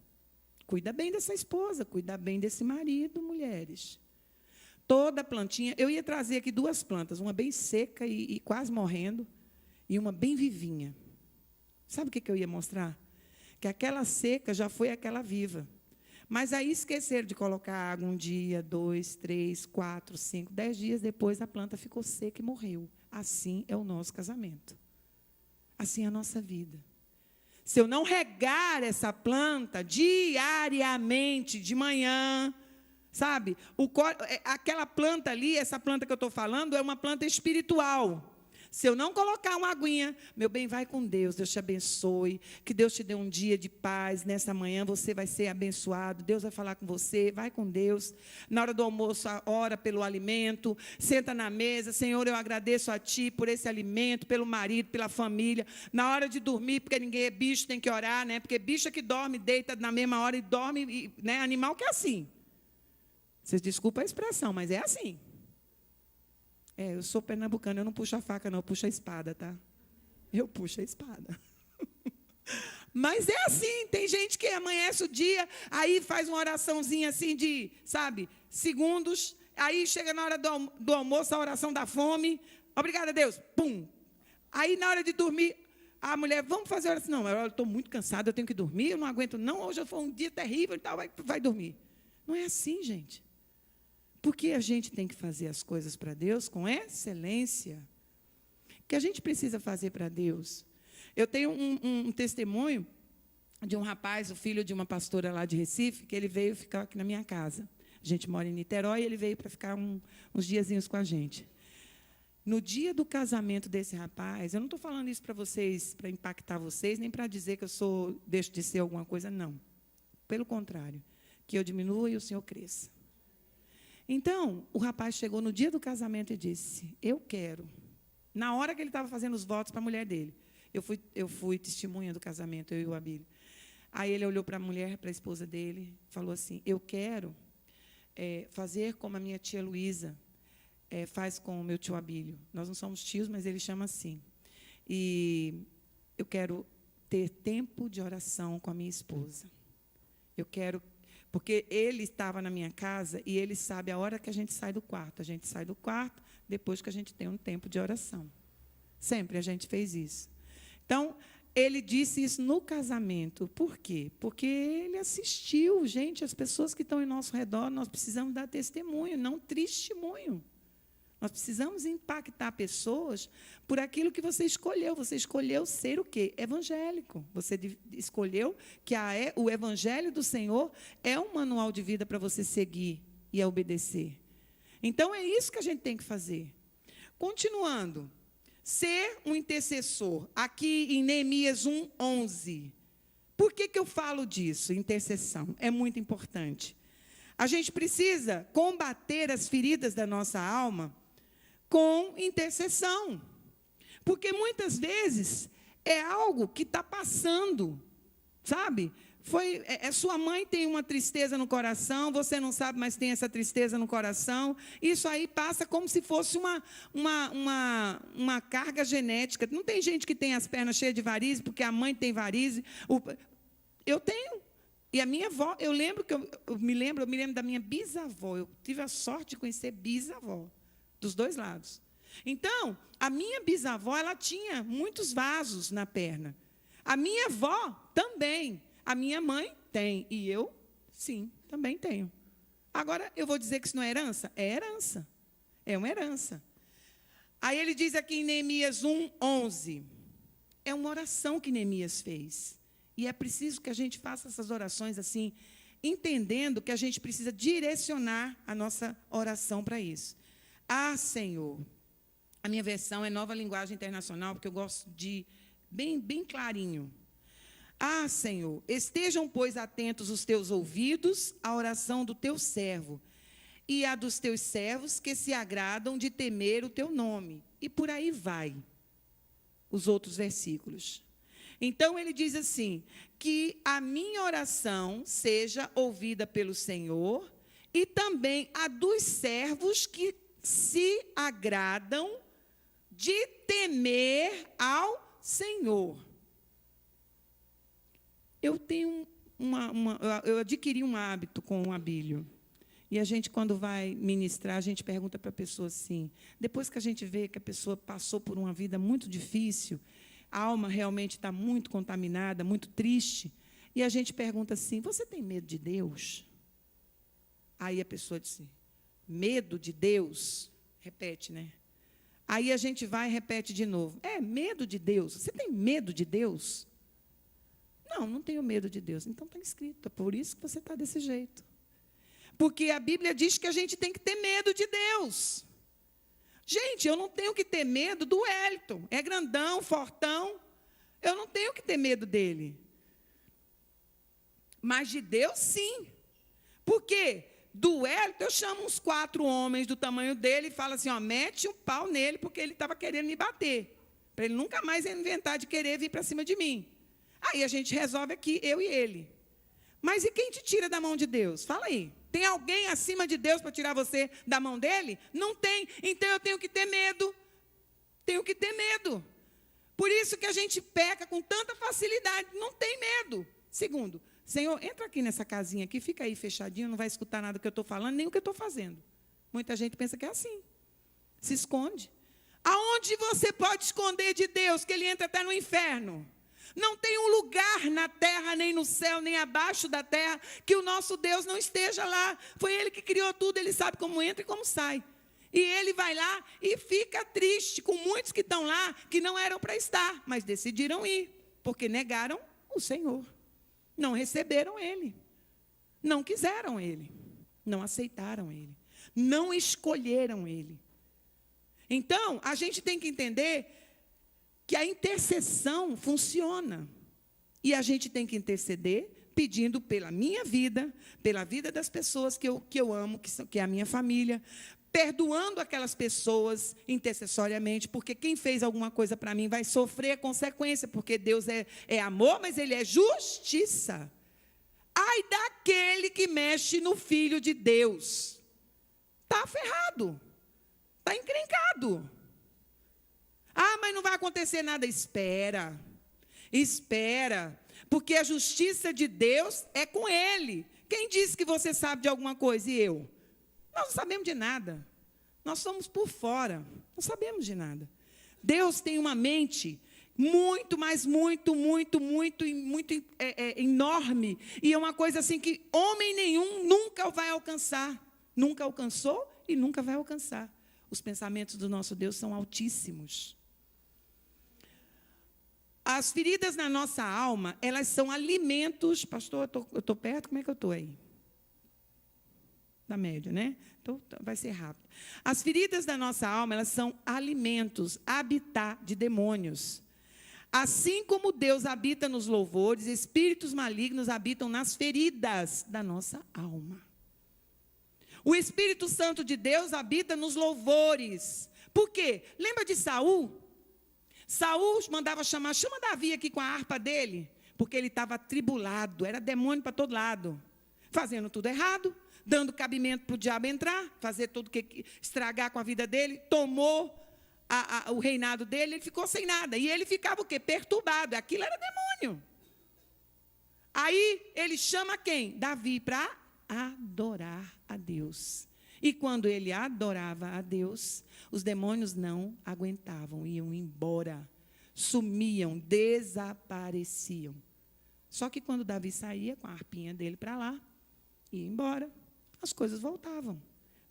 Cuida bem dessa esposa, cuida bem desse marido, mulheres. Toda plantinha... Eu ia trazer aqui 2 plantas, uma bem seca e quase morrendo, e uma bem vivinha. Sabe o que eu ia mostrar? Que aquela seca já foi aquela viva. Mas aí esqueceram de colocar água 1 dia, 2, 3, 4, 5, 10 dias depois a planta ficou seca e morreu. Assim é o nosso casamento. Assim é a nossa vida. Se eu não regar essa planta diariamente, de manhã, sabe? Aquela planta ali, essa planta que eu estou falando, é uma planta espiritual. Se eu não colocar uma aguinha, meu bem, vai com Deus, Deus te abençoe, que Deus te dê um dia de paz, nessa manhã você vai ser abençoado, Deus vai falar com você, vai com Deus. Na hora do almoço, ora pelo alimento, senta na mesa, Senhor, eu agradeço a Ti por esse alimento, pelo marido, pela família. Na hora de dormir, porque ninguém é bicho, tem que orar, né? Porque bicho é que dorme, deita na mesma hora e dorme, né? Animal que é assim. Vocês desculpam a expressão, mas é assim. Eu sou pernambucana, eu não puxo a faca, não, eu puxo a espada, tá? Eu puxo a espada. Mas é assim, tem gente que amanhece o dia, aí faz uma oraçãozinha assim de, sabe, segundos, aí chega na hora do almoço, a oração da fome, obrigada, Deus, pum. Aí, na hora de dormir, a mulher, vamos fazer a oração. Não, eu estou muito cansada, eu tenho que dormir, eu não aguento, não, hoje foi um dia terrível e tal, vai dormir. Não é assim, gente. Porque a gente tem que fazer as coisas para Deus com excelência. O que a gente precisa fazer para Deus? Eu tenho um testemunho de um rapaz, o filho de uma pastora lá de Recife, que ele veio ficar aqui na minha casa. A gente mora em Niterói e ele veio para ficar uns diazinhos com a gente. No dia do casamento desse rapaz, eu não estou falando isso para vocês, para impactar vocês, nem para dizer que eu deixo de ser alguma coisa, não. Pelo contrário, que eu diminua e o Senhor cresça. Então, o rapaz chegou no dia do casamento e disse, eu quero. Na hora que ele estava fazendo os votos para a mulher dele, eu fui testemunha do casamento, eu e o Abílio. Aí ele olhou para a mulher, para a esposa dele, falou assim, eu quero fazer como a minha tia Luísa faz com o meu tio Abílio. Nós não somos tios, mas ele chama assim. E eu quero ter tempo de oração com a minha esposa. Eu quero, porque ele estava na minha casa e ele sabe a hora que a gente sai do quarto. A gente sai do quarto depois que a gente tem um tempo de oração. Sempre a gente fez isso. Então, ele disse isso no casamento. Por quê? Porque ele assistiu. Gente, as pessoas que estão em nosso redor, nós precisamos dar testemunho, não testemunho. Nós precisamos impactar pessoas por aquilo que você escolheu. Você escolheu ser o quê? Evangélico. Você escolheu que o Evangelho do Senhor é um manual de vida para você seguir e obedecer. Então, é isso que a gente tem que fazer. Continuando. Ser um intercessor. Aqui em Neemias 1:11. Por que eu falo disso? Intercessão. É muito importante. A gente precisa combater as feridas da nossa alma com intercessão. Porque muitas vezes é algo que está passando, sabe? Sua mãe tem uma tristeza no coração, você não sabe, mas tem essa tristeza no coração. Isso aí passa como se fosse uma carga genética. Não tem gente que tem as pernas cheias de varizes, porque a mãe tem varizes. Eu tenho. E a minha avó, eu me lembro da minha bisavó. Eu tive a sorte de conhecer bisavó, dos dois lados. Então, a minha bisavó, ela tinha muitos vasos na perna. A minha avó também. A minha mãe tem. E eu, sim, também tenho. Agora, eu vou dizer que isso não é herança? É herança. É uma herança. Aí ele diz aqui em Neemias 1:11. É uma oração que Neemias fez. E é preciso que a gente faça essas orações assim, entendendo que a gente precisa direcionar a nossa oração para isso. Ah, Senhor. A minha versão é Nova Linguagem Internacional, porque eu gosto de bem clarinho. Ah, Senhor, estejam, pois, atentos os teus ouvidos à oração do teu servo e a dos teus servos que se agradam de temer o teu nome. E por aí vai os outros versículos. Então, ele diz assim, que a minha oração seja ouvida pelo Senhor e também a dos servos que se agradam de temer ao Senhor. Eu tenho eu adquiri um hábito com o Abílio. E a gente, quando vai ministrar, a gente pergunta para a pessoa assim, depois que a gente vê que a pessoa passou por uma vida muito difícil, a alma realmente está muito contaminada, muito triste, e a gente pergunta assim, você tem medo de Deus? Aí a pessoa diz, medo de Deus? Repete, né? Aí a gente vai e repete de novo. Medo de Deus. Você tem medo de Deus? Não tenho medo de Deus. Então está escrito, é por isso que você está desse jeito. Porque a Bíblia diz que a gente tem que ter medo de Deus. Gente, eu não tenho que ter medo do Wellington. É grandão, fortão. Eu não tenho que ter medo dele. Mas de Deus, sim. Por quê? Do Wellington, eu chamo uns 4 homens do tamanho dele e falo assim, mete um pau nele, porque ele estava querendo me bater. Para ele nunca mais inventar de querer vir para cima de mim. Aí a gente resolve aqui, eu e ele. Mas e quem te tira da mão de Deus? Fala aí. Tem alguém acima de Deus para tirar você da mão dele? Não tem. Então eu tenho que ter medo. Tenho que ter medo. Por isso que a gente peca com tanta facilidade. Não tem medo. Segundo, Senhor, entra aqui nessa casinha aqui, fica aí fechadinho, não vai escutar nada que eu estou falando, nem o que eu estou fazendo. Muita gente pensa que é assim. Se esconde. Aonde você pode esconder de Deus, que ele entra até no inferno? Não tem um lugar na terra, nem no céu, nem abaixo da terra, que o nosso Deus não esteja lá. Foi Ele que criou tudo, Ele sabe como entra e como sai. E Ele vai lá e fica triste com muitos que estão lá, que não eram para estar, mas decidiram ir, porque negaram o Senhor. Não receberam Ele. Não quiseram Ele. Não aceitaram Ele. Não escolheram Ele. Então, a gente tem que entender que a intercessão funciona. E a gente tem que interceder pedindo pela minha vida, pela vida das pessoas que eu amo, que é a minha família, perdoando aquelas pessoas intercessoriamente, porque quem fez alguma coisa para mim vai sofrer a consequência, porque Deus é amor, mas Ele é justiça. Ai daquele que mexe no Filho de Deus. Está ferrado. Está encrencado. Ah, mas não vai acontecer nada. Espera. Espera, porque a justiça de Deus é com Ele. Quem disse que você sabe de alguma coisa e eu? Nós não sabemos de nada. Nós somos por fora, não sabemos de nada. Deus tem uma mente muito, mas muito enorme. E é uma coisa assim que homem nenhum nunca vai alcançar. Nunca alcançou e nunca vai alcançar. Os pensamentos do nosso Deus são altíssimos. As feridas na nossa alma, elas são alimentos. Pastor, eu estou perto, como é que eu estou aí? Da média, né? Então, vai ser rápido. As feridas da nossa alma, elas são alimentos, habitat de demônios. Assim como Deus habita nos louvores, espíritos malignos habitam nas feridas da nossa alma. O Espírito Santo de Deus habita nos louvores. Por quê? Lembra de Saul? Saul mandava chama Davi aqui com a harpa dele, porque ele estava atribulado, era demônio para todo lado, fazendo tudo errado, dando cabimento para o diabo entrar, fazer tudo que estragar com a vida dele, tomou o reinado dele, ele ficou sem nada, e ele ficava o quê? Perturbado, aquilo era demônio. Aí ele chama quem? Davi, para adorar a Deus. E quando ele adorava a Deus, os demônios não aguentavam, iam embora, sumiam, desapareciam. Só que quando Davi saía com a harpinha dele para lá, ia embora, as coisas voltavam.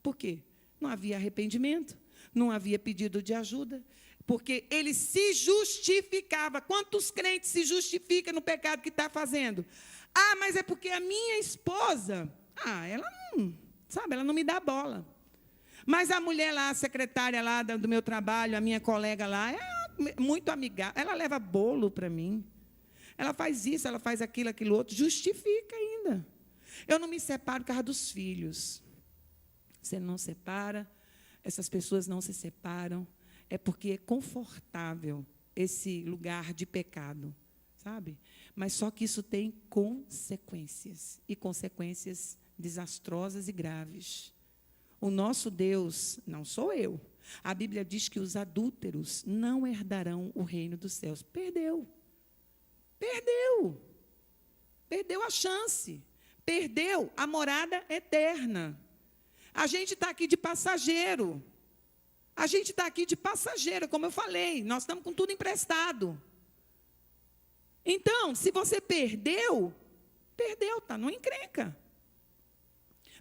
Por quê? Não havia arrependimento, não havia pedido de ajuda, porque ele se justificava. Quantos crentes se justificam no pecado que está fazendo? Ah, mas é porque a minha esposa, ela não, sabe, ela não me dá bola. Mas a mulher lá, a secretária lá do meu trabalho, a minha colega lá, é muito amigável, ela leva bolo para mim. Ela faz isso, ela faz aquilo outro, justifica ainda. Eu não me separo por causa dos filhos. Você não separa, essas pessoas não se separam, é porque é confortável esse lugar de pecado, sabe? Mas só que isso tem consequências, e consequências desastrosas e graves. O nosso Deus, não sou eu. A Bíblia diz que os adúlteros não herdarão o reino dos céus. Perdeu a chance, perdeu a morada eterna. A gente está aqui de passageiro. Como eu falei, nós estamos com tudo emprestado. Então, se você perdeu, está numa encrenca.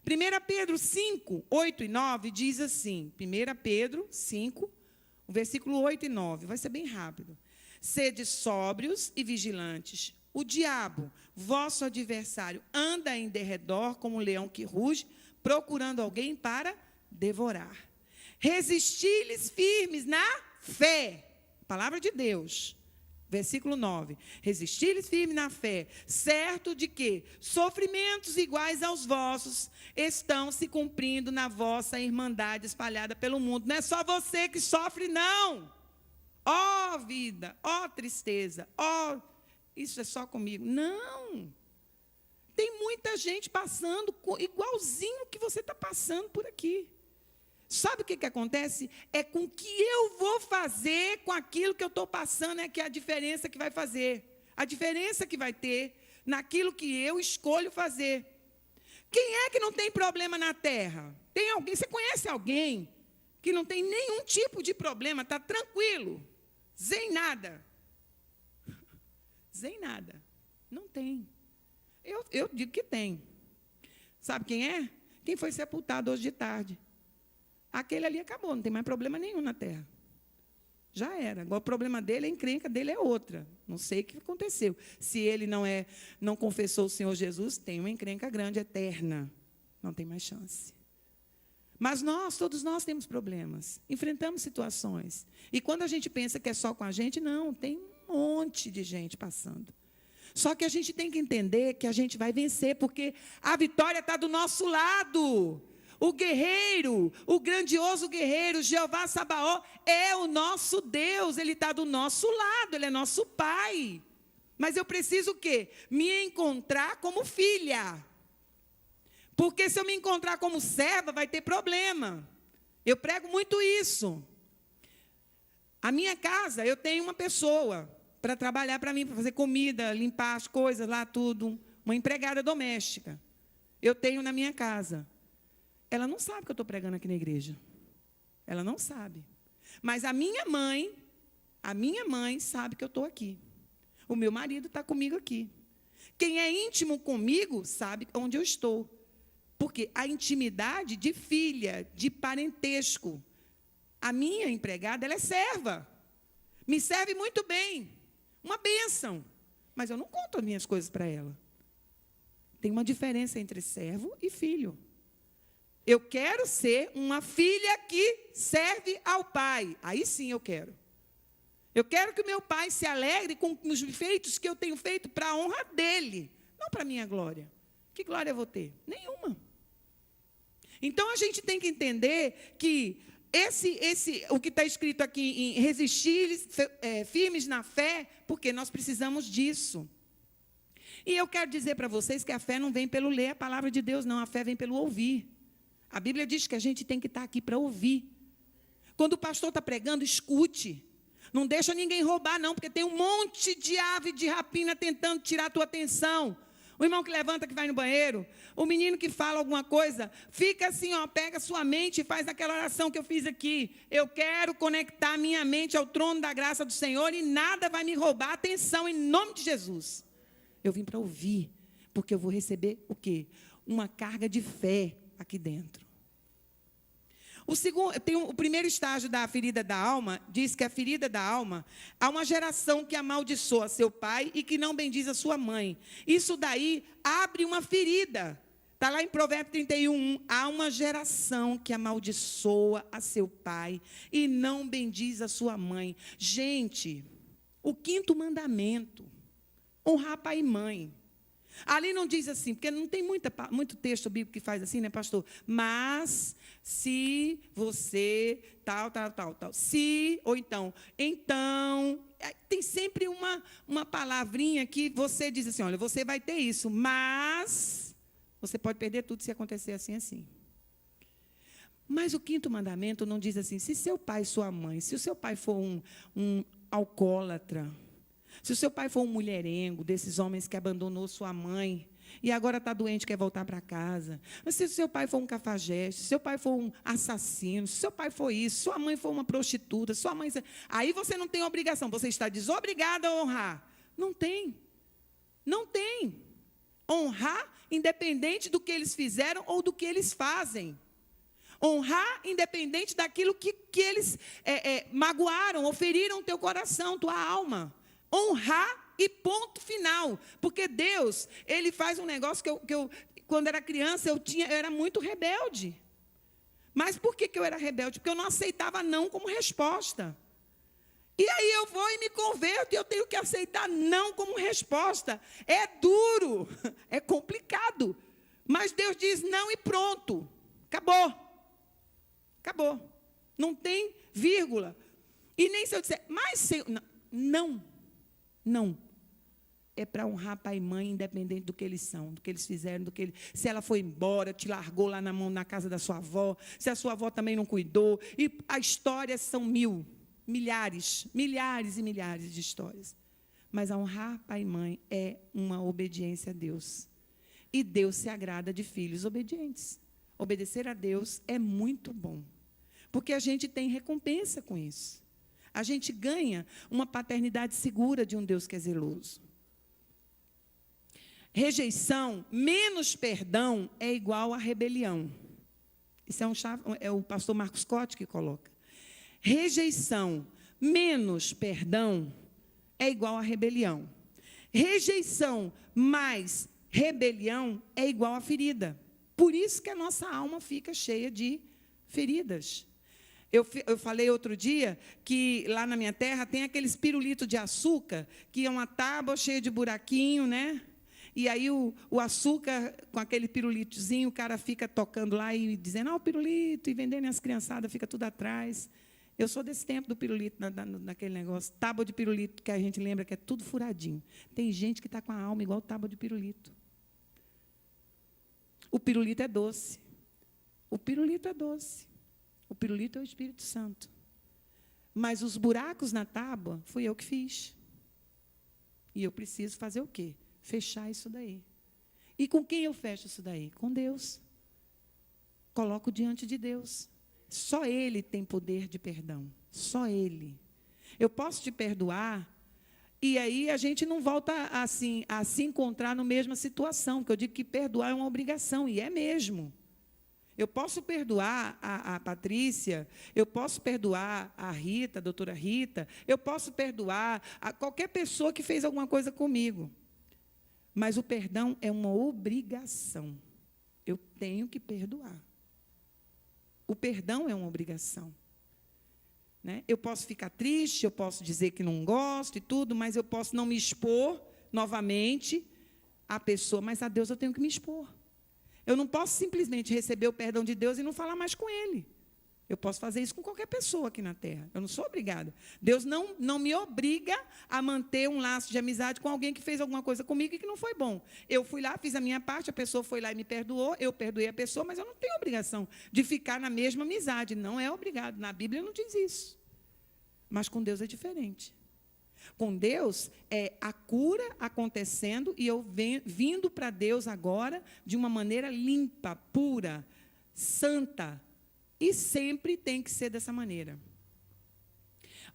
1 Pedro 5, 8 e 9 diz assim, 1 Pedro 5, o versículo 8 e 9, vai ser bem rápido. Sede sóbrios e vigilantes. O diabo, vosso adversário, anda em derredor como um leão que ruge, procurando alguém para devorar. Resisti-lhes firmes na fé. Palavra de Deus. Versículo 9. Resisti-lhes firme na fé, certo de que sofrimentos iguais aos vossos estão se cumprindo na vossa irmandade espalhada pelo mundo. Não é só você que sofre, não. Ó vida, ó tristeza, isso é só comigo. Não. Tem muita gente passando igualzinho que você está passando por aqui. Sabe o que acontece? É com o que eu vou fazer com aquilo que eu estou passando, é que é a diferença que vai fazer. A diferença que vai ter naquilo que eu escolho fazer. Quem é que não tem problema na terra? Tem alguém? Você conhece alguém que não tem nenhum tipo de problema, está tranquilo, sem nada? Sem nada. Não tem. Eu digo que tem. Sabe quem é? Quem foi sepultado hoje de tarde. Aquele ali acabou, não tem mais problema nenhum na terra. Já era. Agora o problema dele, a encrenca dele é outra. Não sei o que aconteceu. Se ele não confessou o Senhor Jesus, tem uma encrenca grande, eterna. Não tem mais chance. Mas todos nós temos problemas. Enfrentamos situações. E quando a gente pensa que é só com a gente, não, tem um monte de gente passando. Só que a gente tem que entender que a gente vai vencer, porque a vitória está do nosso lado. O guerreiro, o grandioso guerreiro, Jeová Sabaó, é o nosso Deus, Ele está do nosso lado, Ele é nosso Pai. Mas eu preciso o quê? Me encontrar como filha. Porque se eu me encontrar como serva, vai ter problema. Eu prego muito isso. A minha casa, eu tenho uma pessoa para trabalhar para mim, para fazer comida, limpar as coisas lá, tudo. Uma empregada doméstica. Eu tenho na minha casa. Ela não sabe que eu estou pregando aqui na igreja. Ela não sabe. Mas a minha mãe sabe que eu estou aqui. O meu marido está comigo aqui. Quem é íntimo comigo sabe onde eu estou. Porque a intimidade de filha, de parentesco. A minha empregada, ela é serva. Me serve muito bem. Uma bênção. Mas eu não conto as minhas coisas para ela. Tem uma diferença entre servo e filho. Eu quero ser uma filha que serve ao pai. Aí sim eu quero. Eu quero que o meu pai se alegre com os feitos que eu tenho feito para a honra dele. Não para a minha glória. Que glória eu vou ter? Nenhuma. Então, a gente tem que entender que o que está escrito aqui em resistir firmes na fé, porque nós precisamos disso. E eu quero dizer para vocês que a fé não vem pelo ler a palavra de Deus, não. A fé vem pelo ouvir. A Bíblia diz que a gente tem que estar aqui para ouvir. Quando o pastor está pregando, escute. Não deixa ninguém roubar, não, porque tem um monte de ave de rapina tentando tirar a tua atenção. O irmão que levanta, que vai no banheiro, o menino que fala alguma coisa, fica assim, ó, pega a sua mente e faz aquela oração que eu fiz aqui. Eu quero conectar minha mente ao trono da graça do Senhor e nada vai me roubar a atenção em nome de Jesus. Eu vim para ouvir, porque eu vou receber o quê? Uma carga de fé aqui dentro. O primeiro estágio da ferida da alma, diz que a ferida da alma, há uma geração que amaldiçoa seu pai e que não bendiz a sua mãe. Isso daí abre uma ferida. Está lá em Provérbios 31, há uma geração que amaldiçoa a seu pai e não bendiz a sua mãe. Gente, o 5º mandamento, honrar pai e mãe. Ali não diz assim, porque não tem muito texto bíblico que faz assim, né, pastor? Mas, se você, tal. Se, ou então. Tem sempre uma palavrinha que você diz assim, olha, você vai ter isso, mas você pode perder tudo se acontecer assim. Mas o 5º mandamento não diz assim, se seu pai e sua mãe, se o seu pai for um alcoólatra, se o seu pai for um mulherengo, desses homens que abandonou sua mãe, e agora está doente, quer voltar para casa. Mas se o seu pai for um cafajeste, se o seu pai for um assassino, se o seu pai for isso, se sua mãe for uma prostituta, sua mãe... Aí você não tem obrigação, você está desobrigado a honrar. Não tem. Não tem. Honrar independente do que eles fizeram ou do que eles fazem. Honrar independente daquilo que eles magoaram ou feriram teu coração, tua alma. Honrar e ponto final. Porque Deus, Ele faz um negócio que eu quando era criança, eu era muito rebelde. Mas por que eu era rebelde? Porque eu não aceitava não como resposta. E aí eu vou e me converto e eu tenho que aceitar não como resposta. É duro, é complicado. Mas Deus diz não e pronto. Acabou. Acabou. Não tem vírgula. E nem se eu disser, mas Senhor, não. Não. É para honrar pai e mãe, independente do que eles são, do que eles fizeram, se ela foi embora, te largou lá na casa da sua avó, se a sua avó também não cuidou. E as histórias são milhares e milhares de histórias. Mas honrar pai e mãe é uma obediência a Deus. E Deus se agrada de filhos obedientes. Obedecer a Deus é muito bom, porque a gente tem recompensa com isso. A gente ganha uma paternidade segura de um Deus que é zeloso. Rejeição menos perdão é igual a rebelião. Isso é o pastor Marcos Cote que coloca. Rejeição menos perdão é igual a rebelião. Rejeição mais rebelião é igual a ferida. Por isso que a nossa alma fica cheia de feridas. Eu falei outro dia que lá na minha terra tem aqueles pirulitos de açúcar, que é uma tábua cheia de buraquinho, né? E aí o açúcar, com aquele pirulitozinho, o cara fica tocando lá e dizendo, o pirulito, e vendendo, e as criançadas ficam tudo atrás. Eu sou desse tempo do pirulito, naquele negócio, tábua de pirulito, que a gente lembra que é tudo furadinho. Tem gente que está com a alma igual tábua de pirulito. O pirulito é doce. O pirulito é doce. O pirulito é o Espírito Santo. Mas os buracos na tábua, fui eu que fiz. E eu preciso fazer o quê? Fechar isso daí. E com quem eu fecho isso daí? Com Deus. Coloco diante de Deus. Só Ele tem poder de perdão. Só Ele. Eu posso te perdoar, e aí a gente não volta assim, a se encontrar na mesma situação, porque eu digo que perdoar é uma obrigação, e é mesmo. Eu posso perdoar a Patrícia, eu posso perdoar a Rita, a doutora Rita, eu posso perdoar a qualquer pessoa que fez alguma coisa comigo. Mas o perdão é uma obrigação. Eu tenho que perdoar. O perdão é uma obrigação. Né? Eu posso ficar triste, eu posso dizer que não gosto e tudo, mas eu posso não me expor novamente à pessoa, mas a Deus eu tenho que me expor. Eu não posso simplesmente receber o perdão de Deus e não falar mais com Ele. Eu posso fazer isso com qualquer pessoa aqui na Terra. Eu não sou obrigada. Deus não me obriga a manter um laço de amizade com alguém que fez alguma coisa comigo e que não foi bom. Eu fui lá, fiz a minha parte, a pessoa foi lá e me perdoou, eu perdoei a pessoa, mas eu não tenho obrigação de ficar na mesma amizade. Não é obrigado. Na Bíblia não diz isso. Mas com Deus é diferente. Com Deus, é a cura acontecendo e eu vindo para Deus agora de uma maneira limpa, pura, santa. E sempre tem que ser dessa maneira.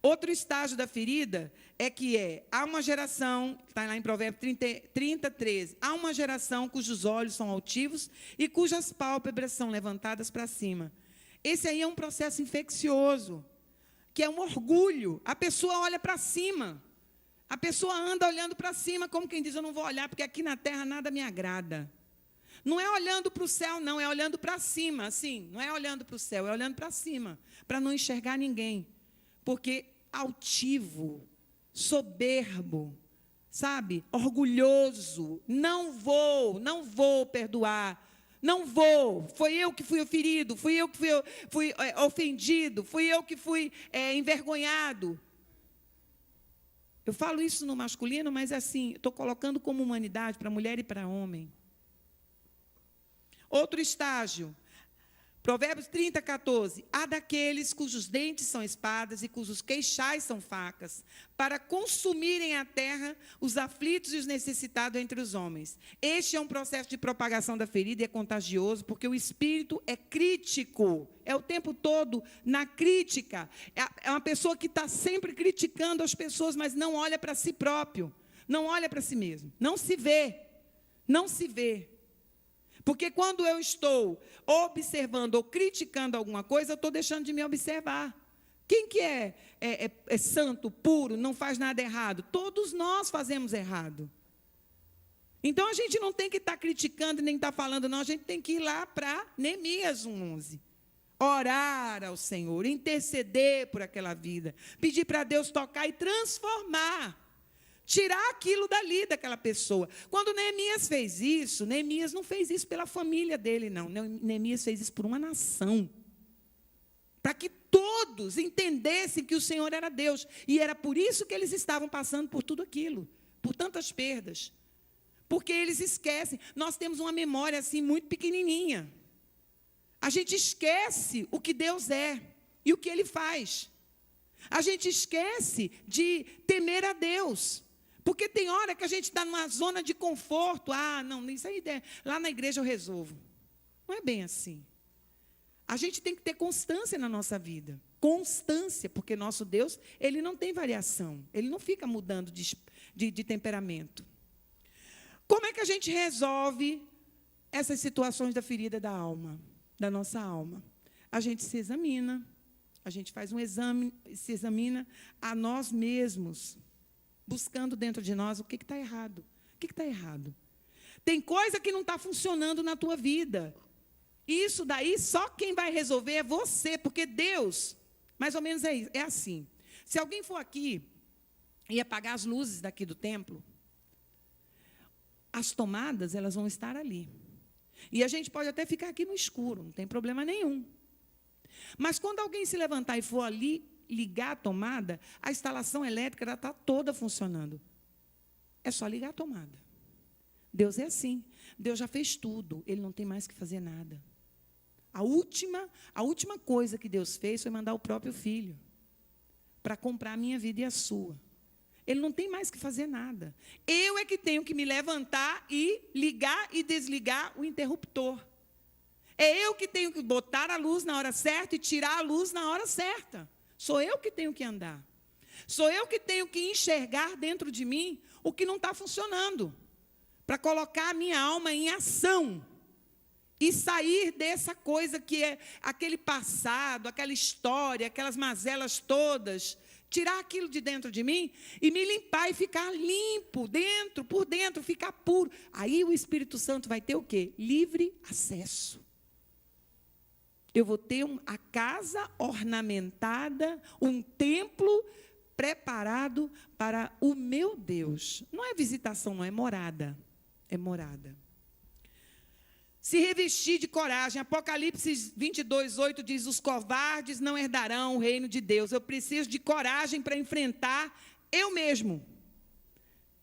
Outro estágio da ferida há uma geração, está lá em Provérbios 30, 13, há uma geração cujos olhos são altivos e cujas pálpebras são levantadas para cima. Esse aí é um processo infeccioso, que é um orgulho. A pessoa olha para cima. A pessoa anda olhando para cima, como quem diz, eu não vou olhar, porque aqui na terra nada me agrada. Não é olhando para o céu, não, é olhando para cima, assim. Não é olhando para o céu, é olhando para cima, para não enxergar ninguém. Porque altivo, soberbo, sabe, orgulhoso, não vou perdoar. Não vou, foi eu que fui ferido, fui eu que fui ofendido, fui eu que fui envergonhado. Eu falo isso no masculino, mas assim, estou colocando como humanidade para mulher e para homem. Outro estágio, Provérbios 30, 14. Há daqueles cujos dentes são espadas e cujos queixais são facas, para consumirem a terra os aflitos e os necessitados entre os homens. Este é um processo de propagação da ferida e é contagioso, porque o espírito é crítico, é o tempo todo na crítica. É uma pessoa que está sempre criticando as pessoas, mas não olha para si próprio, não olha para si mesmo, não se vê. Porque quando eu estou observando ou criticando alguma coisa, eu estou deixando de me observar. Quem que é santo, puro, não faz nada errado? Todos nós fazemos errado. Então, a gente não tem que estar criticando nem estar falando, não. A gente tem que ir lá para Neemias 1:11. Orar ao Senhor, interceder por aquela vida, pedir para Deus tocar e transformar. Tirar aquilo dali daquela pessoa. Quando Neemias fez isso, Neemias não fez isso pela família dele, não. Neemias fez isso por uma nação. Para que todos entendessem que o Senhor era Deus. E era por isso que eles estavam passando por tudo aquilo. Por tantas perdas. Porque eles esquecem. Nós temos uma memória assim muito pequenininha. A gente esquece o que Deus é e o que Ele faz. A gente esquece de temer a Deus. Porque tem hora que a gente está numa zona de conforto. Ah, não, isso aí, lá na igreja eu resolvo. Não é bem assim. A gente tem que ter constância na nossa vida. Constância, porque nosso Deus, Ele não tem variação. Ele não fica mudando de temperamento. Como é que a gente resolve essas situações da ferida da alma, da nossa alma? A gente se examina. A gente faz um exame, se examina a nós mesmos. Buscando dentro de nós o que está errado. O que está errado? Tem coisa que não está funcionando na tua vida. Isso daí, só quem vai resolver é você, porque Deus, mais ou menos é assim. Se alguém for aqui e apagar as luzes daqui do templo, as tomadas, elas vão estar ali. E a gente pode até ficar aqui no escuro, não tem problema nenhum. Mas quando alguém se levantar e for ali, ligar a tomada, a instalação elétrica está toda funcionando. É só ligar a tomada. Deus é assim. Deus já fez tudo. Ele não tem mais que fazer nada. A última coisa que Deus fez foi mandar o próprio Filho para comprar a minha vida e a sua. Ele não tem mais que fazer nada. Eu é que tenho que me levantar e ligar e desligar o interruptor. É eu que tenho que botar a luz na hora certa e tirar a luz na hora certa. Sou eu que tenho que andar. Sou eu que tenho que enxergar dentro de mim o que não está funcionando, para colocar a minha alma em ação e sair dessa coisa que é aquele passado, aquela história, aquelas mazelas todas, tirar aquilo de dentro de mim e me limpar e ficar limpo por dentro, ficar puro. Aí o Espírito Santo vai ter o quê? Livre acesso. Eu vou ter a casa ornamentada, um templo preparado para o meu Deus. Não é visitação, não, é morada. É morada. Se revestir de coragem. Apocalipse 22:8 diz, os covardes não herdarão o reino de Deus. Eu preciso de coragem para enfrentar eu mesmo.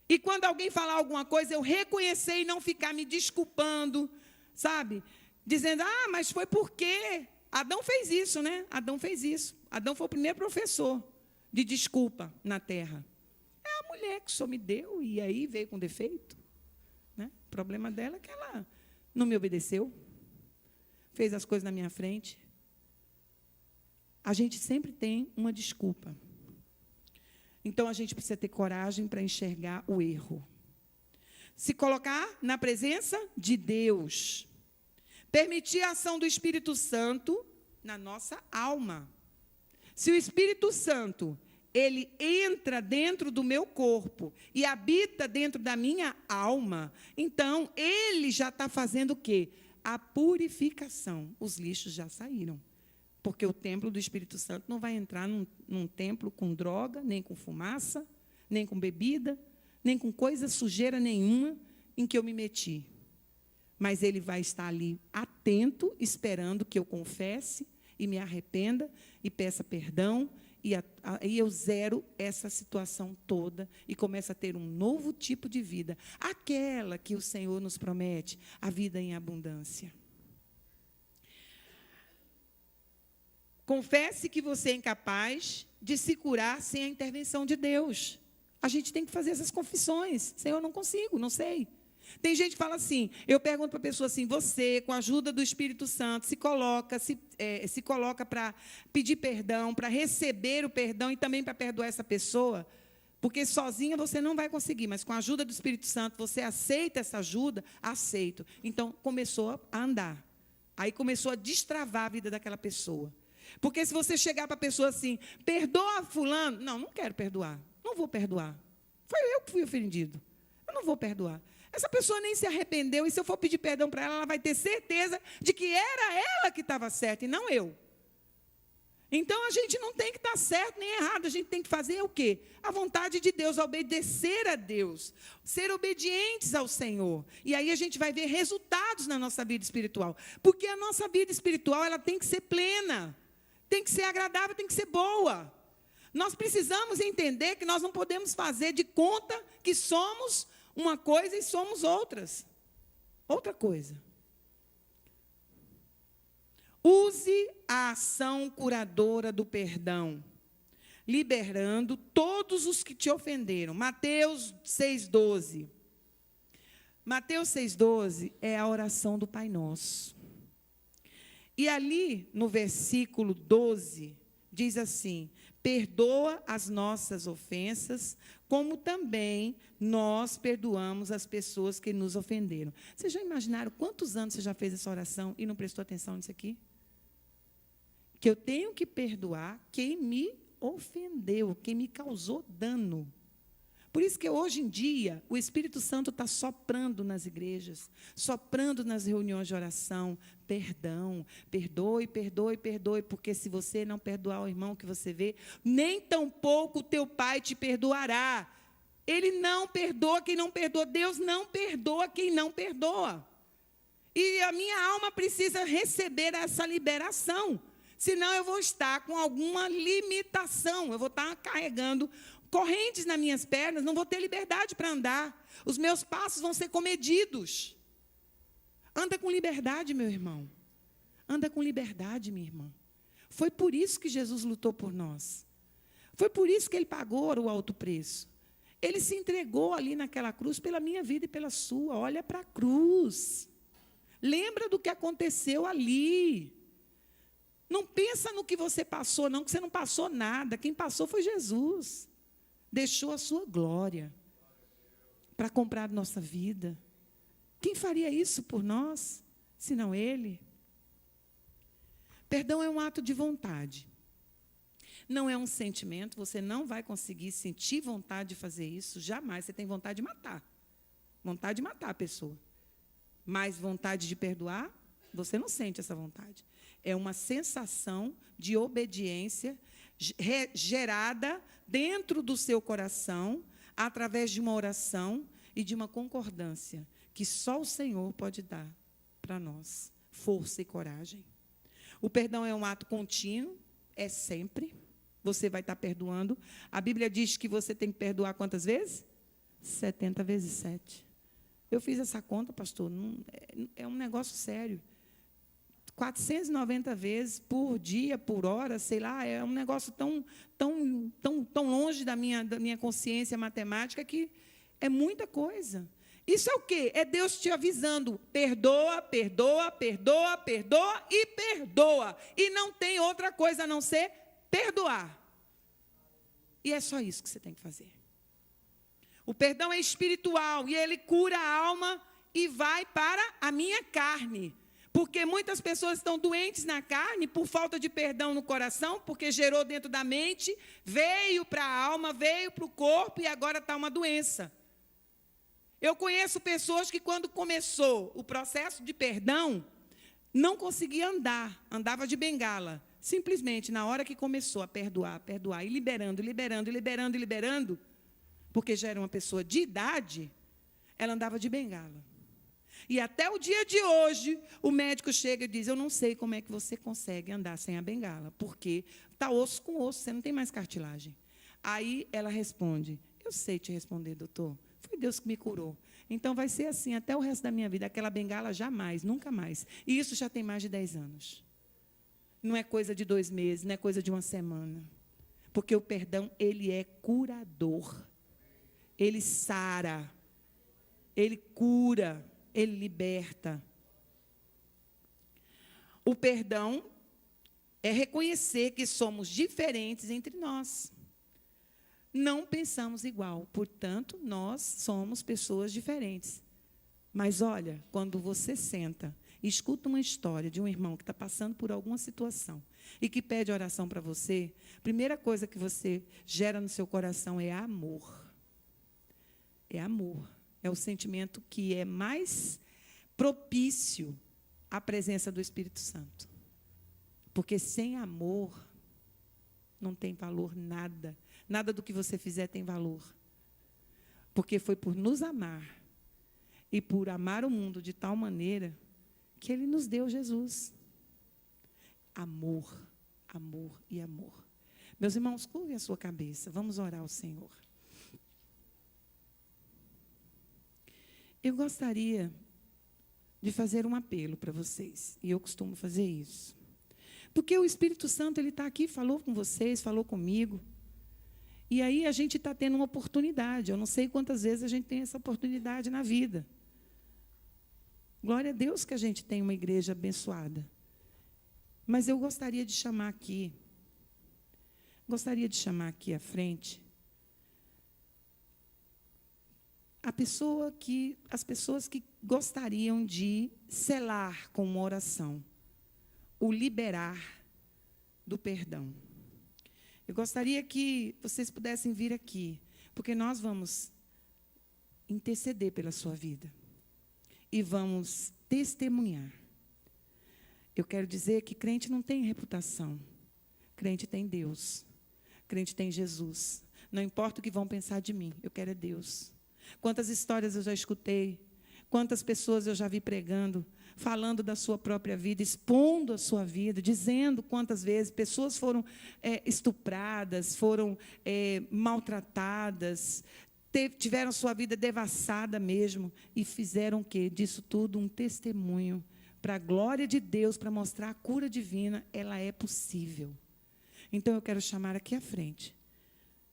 E quando alguém falar alguma coisa, eu reconhecer e não ficar me desculpando, sabe? Dizendo, mas foi porque Adão fez isso, né? Adão fez isso. Adão foi o primeiro professor de desculpa na terra. É a mulher que o Senhor me deu e aí veio com defeito. Né? O problema dela é que ela não me obedeceu, fez as coisas na minha frente. A gente sempre tem uma desculpa. Então, a gente precisa ter coragem para enxergar o erro. Se colocar na presença de Deus. Permitir a ação do Espírito Santo na nossa alma. Se o Espírito Santo, ele entra dentro do meu corpo e habita dentro da minha alma, então, ele já está fazendo o quê? A purificação. Os lixos já saíram. Porque o templo do Espírito Santo não vai entrar num templo com droga, nem com fumaça, nem com bebida, nem com coisa sujeira nenhuma em que eu me meti. Mas ele vai estar ali atento, esperando que eu confesse e me arrependa e peça perdão, e aí eu zero essa situação toda e começo a ter um novo tipo de vida, aquela que o Senhor nos promete, a vida em abundância. Confesse que você é incapaz de se curar sem a intervenção de Deus. A gente tem que fazer essas confissões. Senhor, eu não consigo, não sei. Tem gente que fala assim, eu pergunto para a pessoa assim, você, com a ajuda do Espírito Santo, se coloca para pedir perdão, para receber o perdão e também para perdoar essa pessoa, porque sozinha você não vai conseguir, mas com a ajuda do Espírito Santo, você aceita essa ajuda? Aceito. Então, começou a andar. Aí começou a destravar a vida daquela pessoa. Porque se você chegar para a pessoa assim, perdoa fulano, não quero perdoar, não vou perdoar. Foi eu que fui ofendido, eu não vou perdoar. Essa pessoa nem se arrependeu, e se eu for pedir perdão para ela, ela vai ter certeza de que era ela que estava certa, e não eu. Então, a gente não tem que estar certo nem errado, a gente tem que fazer o quê? A vontade de Deus, obedecer a Deus, ser obedientes ao Senhor. E aí a gente vai ver resultados na nossa vida espiritual. Porque a nossa vida espiritual, ela tem que ser plena, tem que ser agradável, tem que ser boa. Nós precisamos entender que nós não podemos fazer de conta que somos uma coisa e somos outra coisa. Use a ação curadora do perdão, liberando todos os que te ofenderam. Mateus 6,12. Mateus 6,12 é a oração do Pai Nosso. E ali, no versículo 12, diz assim, perdoa as nossas ofensas, como também nós perdoamos as pessoas que nos ofenderam. Vocês já imaginaram quantos anos você já fez essa oração e não prestou atenção nisso aqui? Que eu tenho que perdoar quem me ofendeu, quem me causou dano. Por isso que hoje em dia, o Espírito Santo está soprando nas igrejas, soprando nas reuniões de oração, perdão, perdoe, perdoe, perdoe, porque se você não perdoar o irmão que você vê, nem tampouco o teu Pai te perdoará. Ele não perdoa quem não perdoa, Deus não perdoa quem não perdoa. E a minha alma precisa receber essa liberação, senão eu vou estar com alguma limitação, eu vou estar carregando correntes nas minhas pernas, não vou ter liberdade para andar. Os meus passos vão ser comedidos. Anda com liberdade, meu irmão. Anda com liberdade, minha irmã. Foi por isso que Jesus lutou por nós. Foi por isso que ele pagou o alto preço. Ele se entregou ali naquela cruz pela minha vida e pela sua. Olha para a cruz. Lembra do que aconteceu ali. Não pensa no que você passou, não, que você não passou nada. Quem passou foi Jesus. Deixou a sua glória para comprar nossa vida. Quem faria isso por nós, senão Ele? Perdão é um ato de vontade. Não é um sentimento, você não vai conseguir sentir vontade de fazer isso, jamais. Você tem vontade de matar. Vontade de matar a pessoa. Mas vontade de perdoar, você não sente essa vontade. É uma sensação de obediência gerada dentro do seu coração, através de uma oração e de uma concordância, que só o Senhor pode dar para nós. Força e coragem. O perdão é um ato contínuo, é sempre. Você vai estar perdoando. A Bíblia diz que você tem que perdoar quantas vezes? 70 vezes 7. Eu fiz essa conta, pastor, é um negócio sério. 490 vezes por dia, por hora, sei lá, é um negócio tão longe da minha consciência matemática que é muita coisa. Isso é o quê? É Deus te avisando, perdoa, perdoa, perdoa, perdoa e perdoa. E não tem outra coisa a não ser perdoar. E é só isso que você tem que fazer. O perdão é espiritual e ele cura a alma e vai para a minha carne. Porque muitas pessoas estão doentes na carne por falta de perdão no coração, porque gerou dentro da mente, veio para a alma, veio para o corpo e agora está uma doença. Eu conheço pessoas que quando começou o processo de perdão, não conseguia andar, andava de bengala. Simplesmente, na hora que começou a perdoar, e liberando, porque já era uma pessoa de idade, ela andava de bengala. E até o dia de hoje, o médico chega e diz, eu não sei como é que você consegue andar sem a bengala, porque está osso com osso, você não tem mais cartilagem. Aí ela responde, eu sei te responder, doutor, foi Deus que me curou. Então vai ser assim até o resto da minha vida, aquela bengala jamais, nunca mais. E isso já tem mais de 10 anos. Não é coisa de 2 meses, não é coisa de uma semana. Porque o perdão, ele é curador. Ele sara, ele cura, ele liberta. O perdão é reconhecer que somos diferentes entre nós. Não pensamos igual, portanto, nós somos pessoas diferentes. Mas olha, quando você senta e escuta uma história de um irmão que está passando por alguma situação e que pede oração para você, a primeira coisa que você gera no seu coração é amor. É amor. É o sentimento que é mais propício à presença do Espírito Santo. Porque sem amor não tem valor nada. Nada do que você fizer tem valor. Porque foi por nos amar e por amar o mundo de tal maneira que Ele nos deu Jesus. Amor, amor e amor. Meus irmãos, curvem a sua cabeça. Vamos orar ao Senhor. Eu gostaria de fazer um apelo para vocês, e eu costumo fazer isso. Porque o Espírito Santo, ele está aqui, falou com vocês, falou comigo, e aí a gente está tendo uma oportunidade. Eu não sei quantas vezes a gente tem essa oportunidade na vida. Glória a Deus que a gente tem uma igreja abençoada. Mas eu gostaria de chamar aqui à frente, as pessoas que gostariam de selar com uma oração o liberar do perdão. Eu gostaria que vocês pudessem vir aqui, porque nós vamos interceder pela sua vida e vamos testemunhar. Eu quero dizer que crente não tem reputação, crente tem Deus, crente tem Jesus. Não importa o que vão pensar de mim, eu quero é Deus. Quantas histórias eu já escutei, quantas pessoas eu já vi pregando, falando da sua própria vida, expondo a sua vida, dizendo quantas vezes pessoas foram estupradas, foram maltratadas, tiveram sua vida devassada mesmo, e fizeram o quê? Disso tudo um testemunho para a glória de Deus, para mostrar a cura divina, ela é possível. Então, eu quero chamar aqui à frente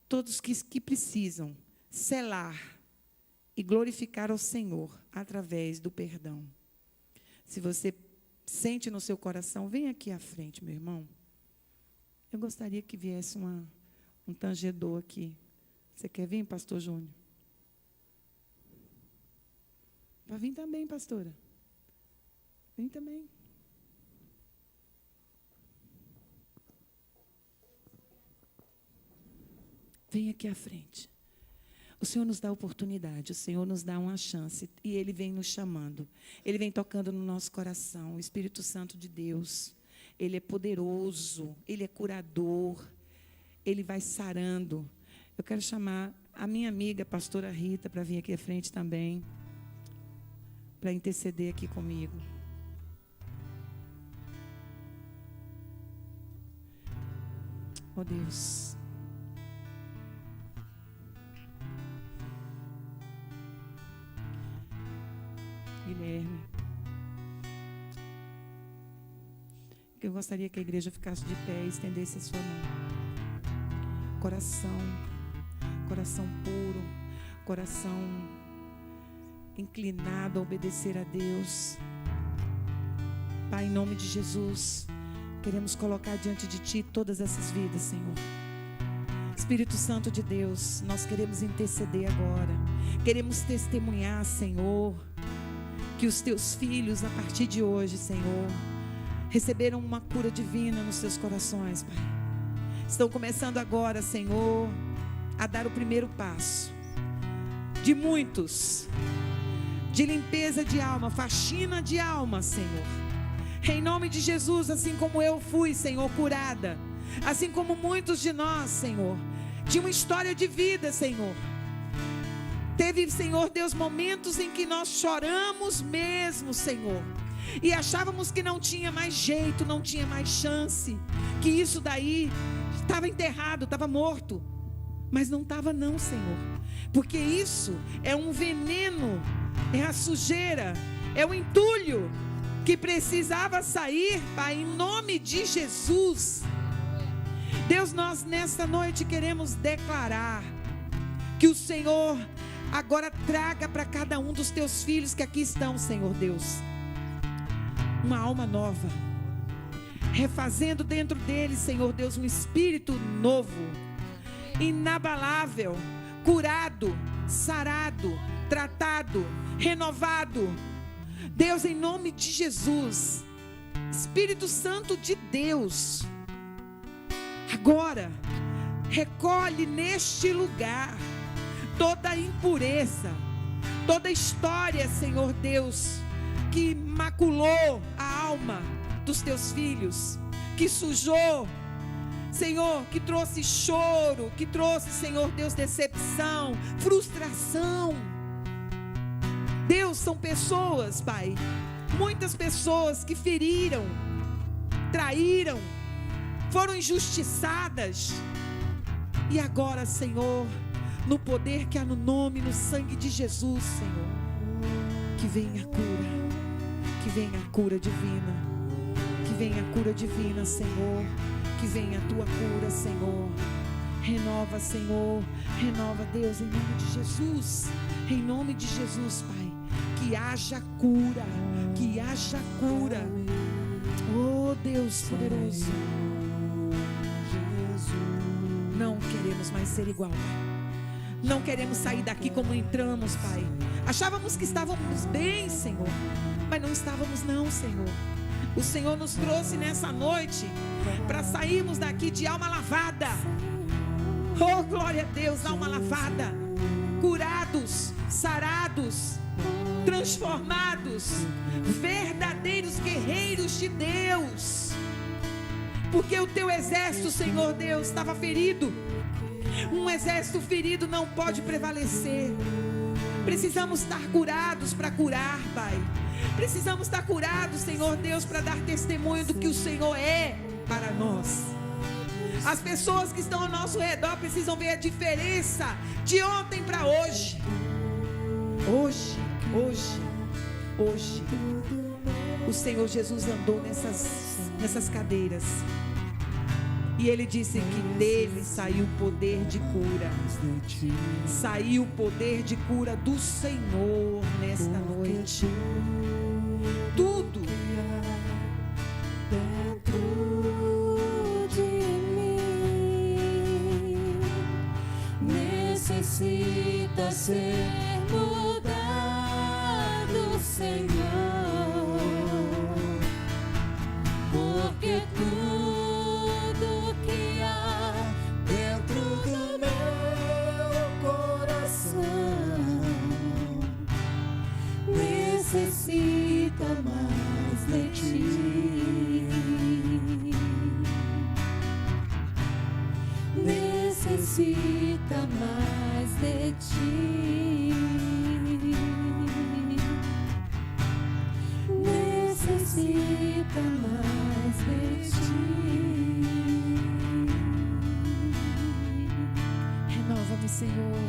todos que precisam selar e glorificar ao Senhor através do perdão. Se você sente no seu coração, vem aqui à frente, meu irmão. Eu gostaria que viesse um tangedor aqui. Você quer vir, pastor Júnior? Vai vir também, pastora. Vem também. Vem aqui à frente. O Senhor nos dá oportunidade, o Senhor nos dá uma chance, e Ele vem nos chamando. Ele vem tocando no nosso coração. O Espírito Santo de Deus, Ele é poderoso, Ele é curador, Ele vai sarando. Eu quero chamar a minha amiga, a pastora Rita, para vir aqui à frente também, para interceder aqui comigo. Oh, Deus. Guilherme. Eu gostaria que a igreja ficasse de pé e estendesse a sua mão. Coração puro, coração inclinado a obedecer a Deus. Pai, em nome de Jesus, queremos colocar diante de Ti todas essas vidas, Senhor. Espírito Santo de Deus, nós queremos interceder agora. Queremos testemunhar, Senhor, que os Teus filhos, a partir de hoje, Senhor, receberam uma cura divina nos seus corações, Pai. Estão começando agora, Senhor, a dar o primeiro passo de muitos, de limpeza de alma, faxina de alma, Senhor. Em nome de Jesus, assim como eu fui, Senhor, curada, assim como muitos de nós, Senhor, de uma história de vida, Senhor. Teve, Senhor Deus, momentos em que nós choramos mesmo, Senhor, e achávamos que não tinha mais jeito, não tinha mais chance, que isso daí estava enterrado, estava morto. Mas não estava não, Senhor, porque isso é um veneno, é a sujeira, é o entulho que precisava sair, Pai, em nome de Jesus. Deus, nós nessa noite queremos declarar que o Senhor agora traga para cada um dos Teus filhos que aqui estão, Senhor Deus, uma alma nova, refazendo dentro deles, Senhor Deus, um espírito novo, inabalável, curado, sarado, tratado, renovado. Deus, em nome de Jesus, Espírito Santo de Deus, agora recolhe neste lugar toda impureza, toda história, Senhor Deus, que maculou a alma dos Teus filhos, que sujou, Senhor, que trouxe choro, que trouxe, Senhor Deus, decepção, frustração. Deus, são pessoas, Pai, muitas pessoas que feriram, traíram, foram injustiçadas. E agora, Senhor, no poder que há no nome, no sangue de Jesus, Senhor, que venha a cura, que venha a cura divina, que venha a cura divina, Senhor. Que venha a Tua cura, Senhor. Renova, Senhor. Renova, Deus, em nome de Jesus. Em nome de Jesus, Pai. Que haja cura. Que haja cura. Oh, Deus poderoso. Não queremos mais ser igual, Pai. Não queremos sair daqui como entramos, Pai. Achávamos que estávamos bem, Senhor, mas não estávamos não, Senhor. O Senhor nos trouxe nessa noite para sairmos daqui de alma lavada. Oh, glória a Deus, alma lavada, curados, sarados, transformados, verdadeiros guerreiros de Deus. Porque o Teu exército, Senhor Deus, estava ferido. Um exército ferido não pode prevalecer. Precisamos estar curados para curar, Pai. Precisamos estar curados, Senhor Deus, para dar testemunho do que o Senhor é para nós. As pessoas que estão ao nosso redor precisam ver a diferença de ontem para hoje. Hoje, o Senhor Jesus andou nessas cadeiras E ele disse que dele saiu o poder de cura. Saiu o poder de cura do Senhor nesta noite. Tudo dentro de mim necessita ser mudado, Senhor, porque tudo que há dentro do meu coração necessita mais de ti. Necessita mais de ti. Necessita mais de ti. Renova-me, Senhor.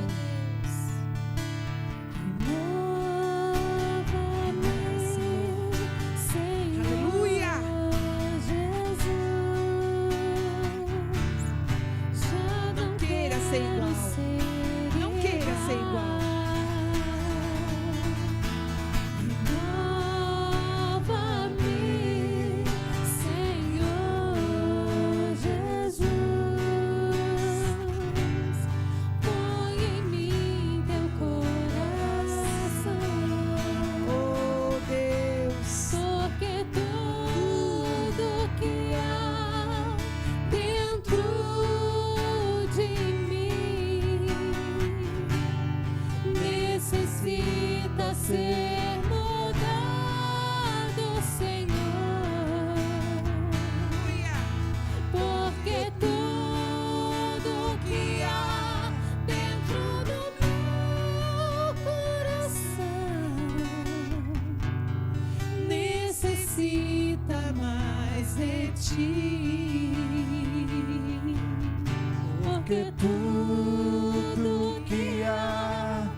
Porque tudo que há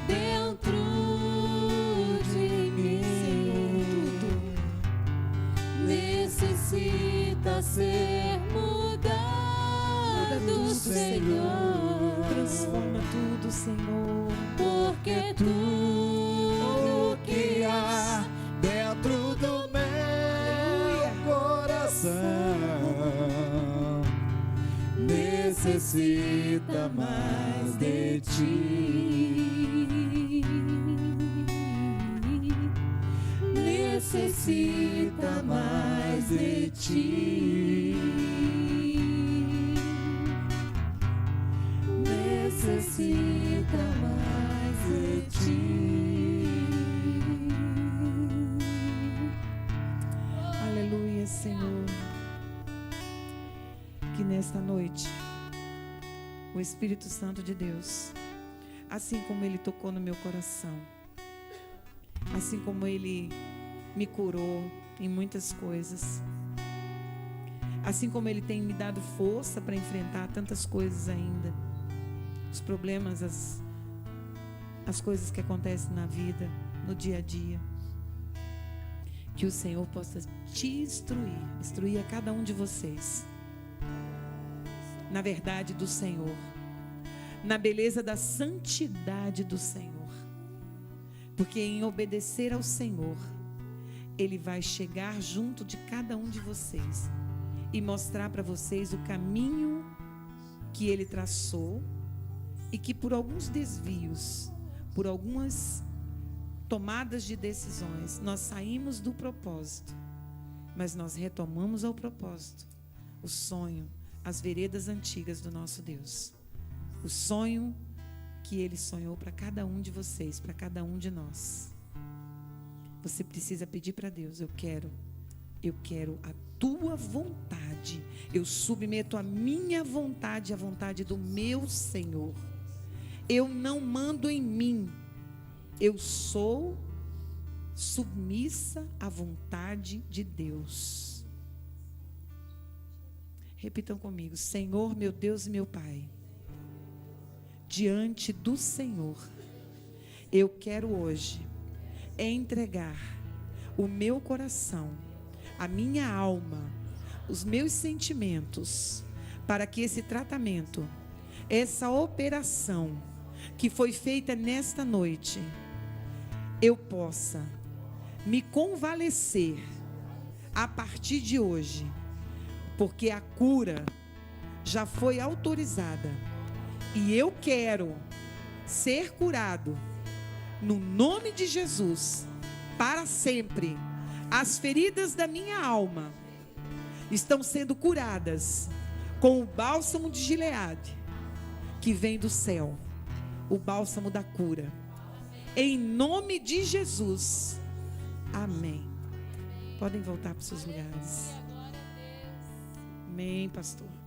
dentro de mim necessita ser mudado, Senhor. Transforma tudo, Senhor. Porque tudo que há dentro do meu coração necessita mais de ti. Necessita mais de ti. Necessita mais de ti. Aleluia, Senhor. Que nesta noite o Espírito Santo de Deus, assim como Ele tocou no meu coração, assim como Ele me curou em muitas coisas, assim como Ele tem me dado força para enfrentar tantas coisas ainda, os problemas, as coisas que acontecem na vida, no dia a dia, que o Senhor possa te instruir a cada um de vocês na verdade do Senhor, na beleza da santidade do Senhor, porque em obedecer ao Senhor, Ele vai chegar junto de cada um de vocês e mostrar para vocês o caminho que Ele traçou e que por alguns desvios, por algumas tomadas de decisões, nós saímos do propósito, mas nós retomamos ao propósito, o sonho, as veredas antigas do nosso Deus. O sonho que Ele sonhou para cada um de vocês, para cada um de nós. Você precisa pedir para Deus: eu quero a tua vontade. Eu submeto a minha vontade à vontade do meu Senhor. Eu não mando em mim. Eu sou submissa à vontade de Deus. Repitam comigo: Senhor, meu Deus e meu Pai, diante do Senhor, eu quero hoje entregar o meu coração, a minha alma, os meus sentimentos, para que esse tratamento, essa operação que foi feita nesta noite, eu possa me convalescer a partir de hoje, porque a cura já foi autorizada e eu quero ser curado no nome de Jesus para sempre. As feridas da minha alma estão sendo curadas com o bálsamo de Gileade, que vem do céu, o bálsamo da cura. Em nome de Jesus. Amém. Podem voltar para os seus lugares. Amém, pastor.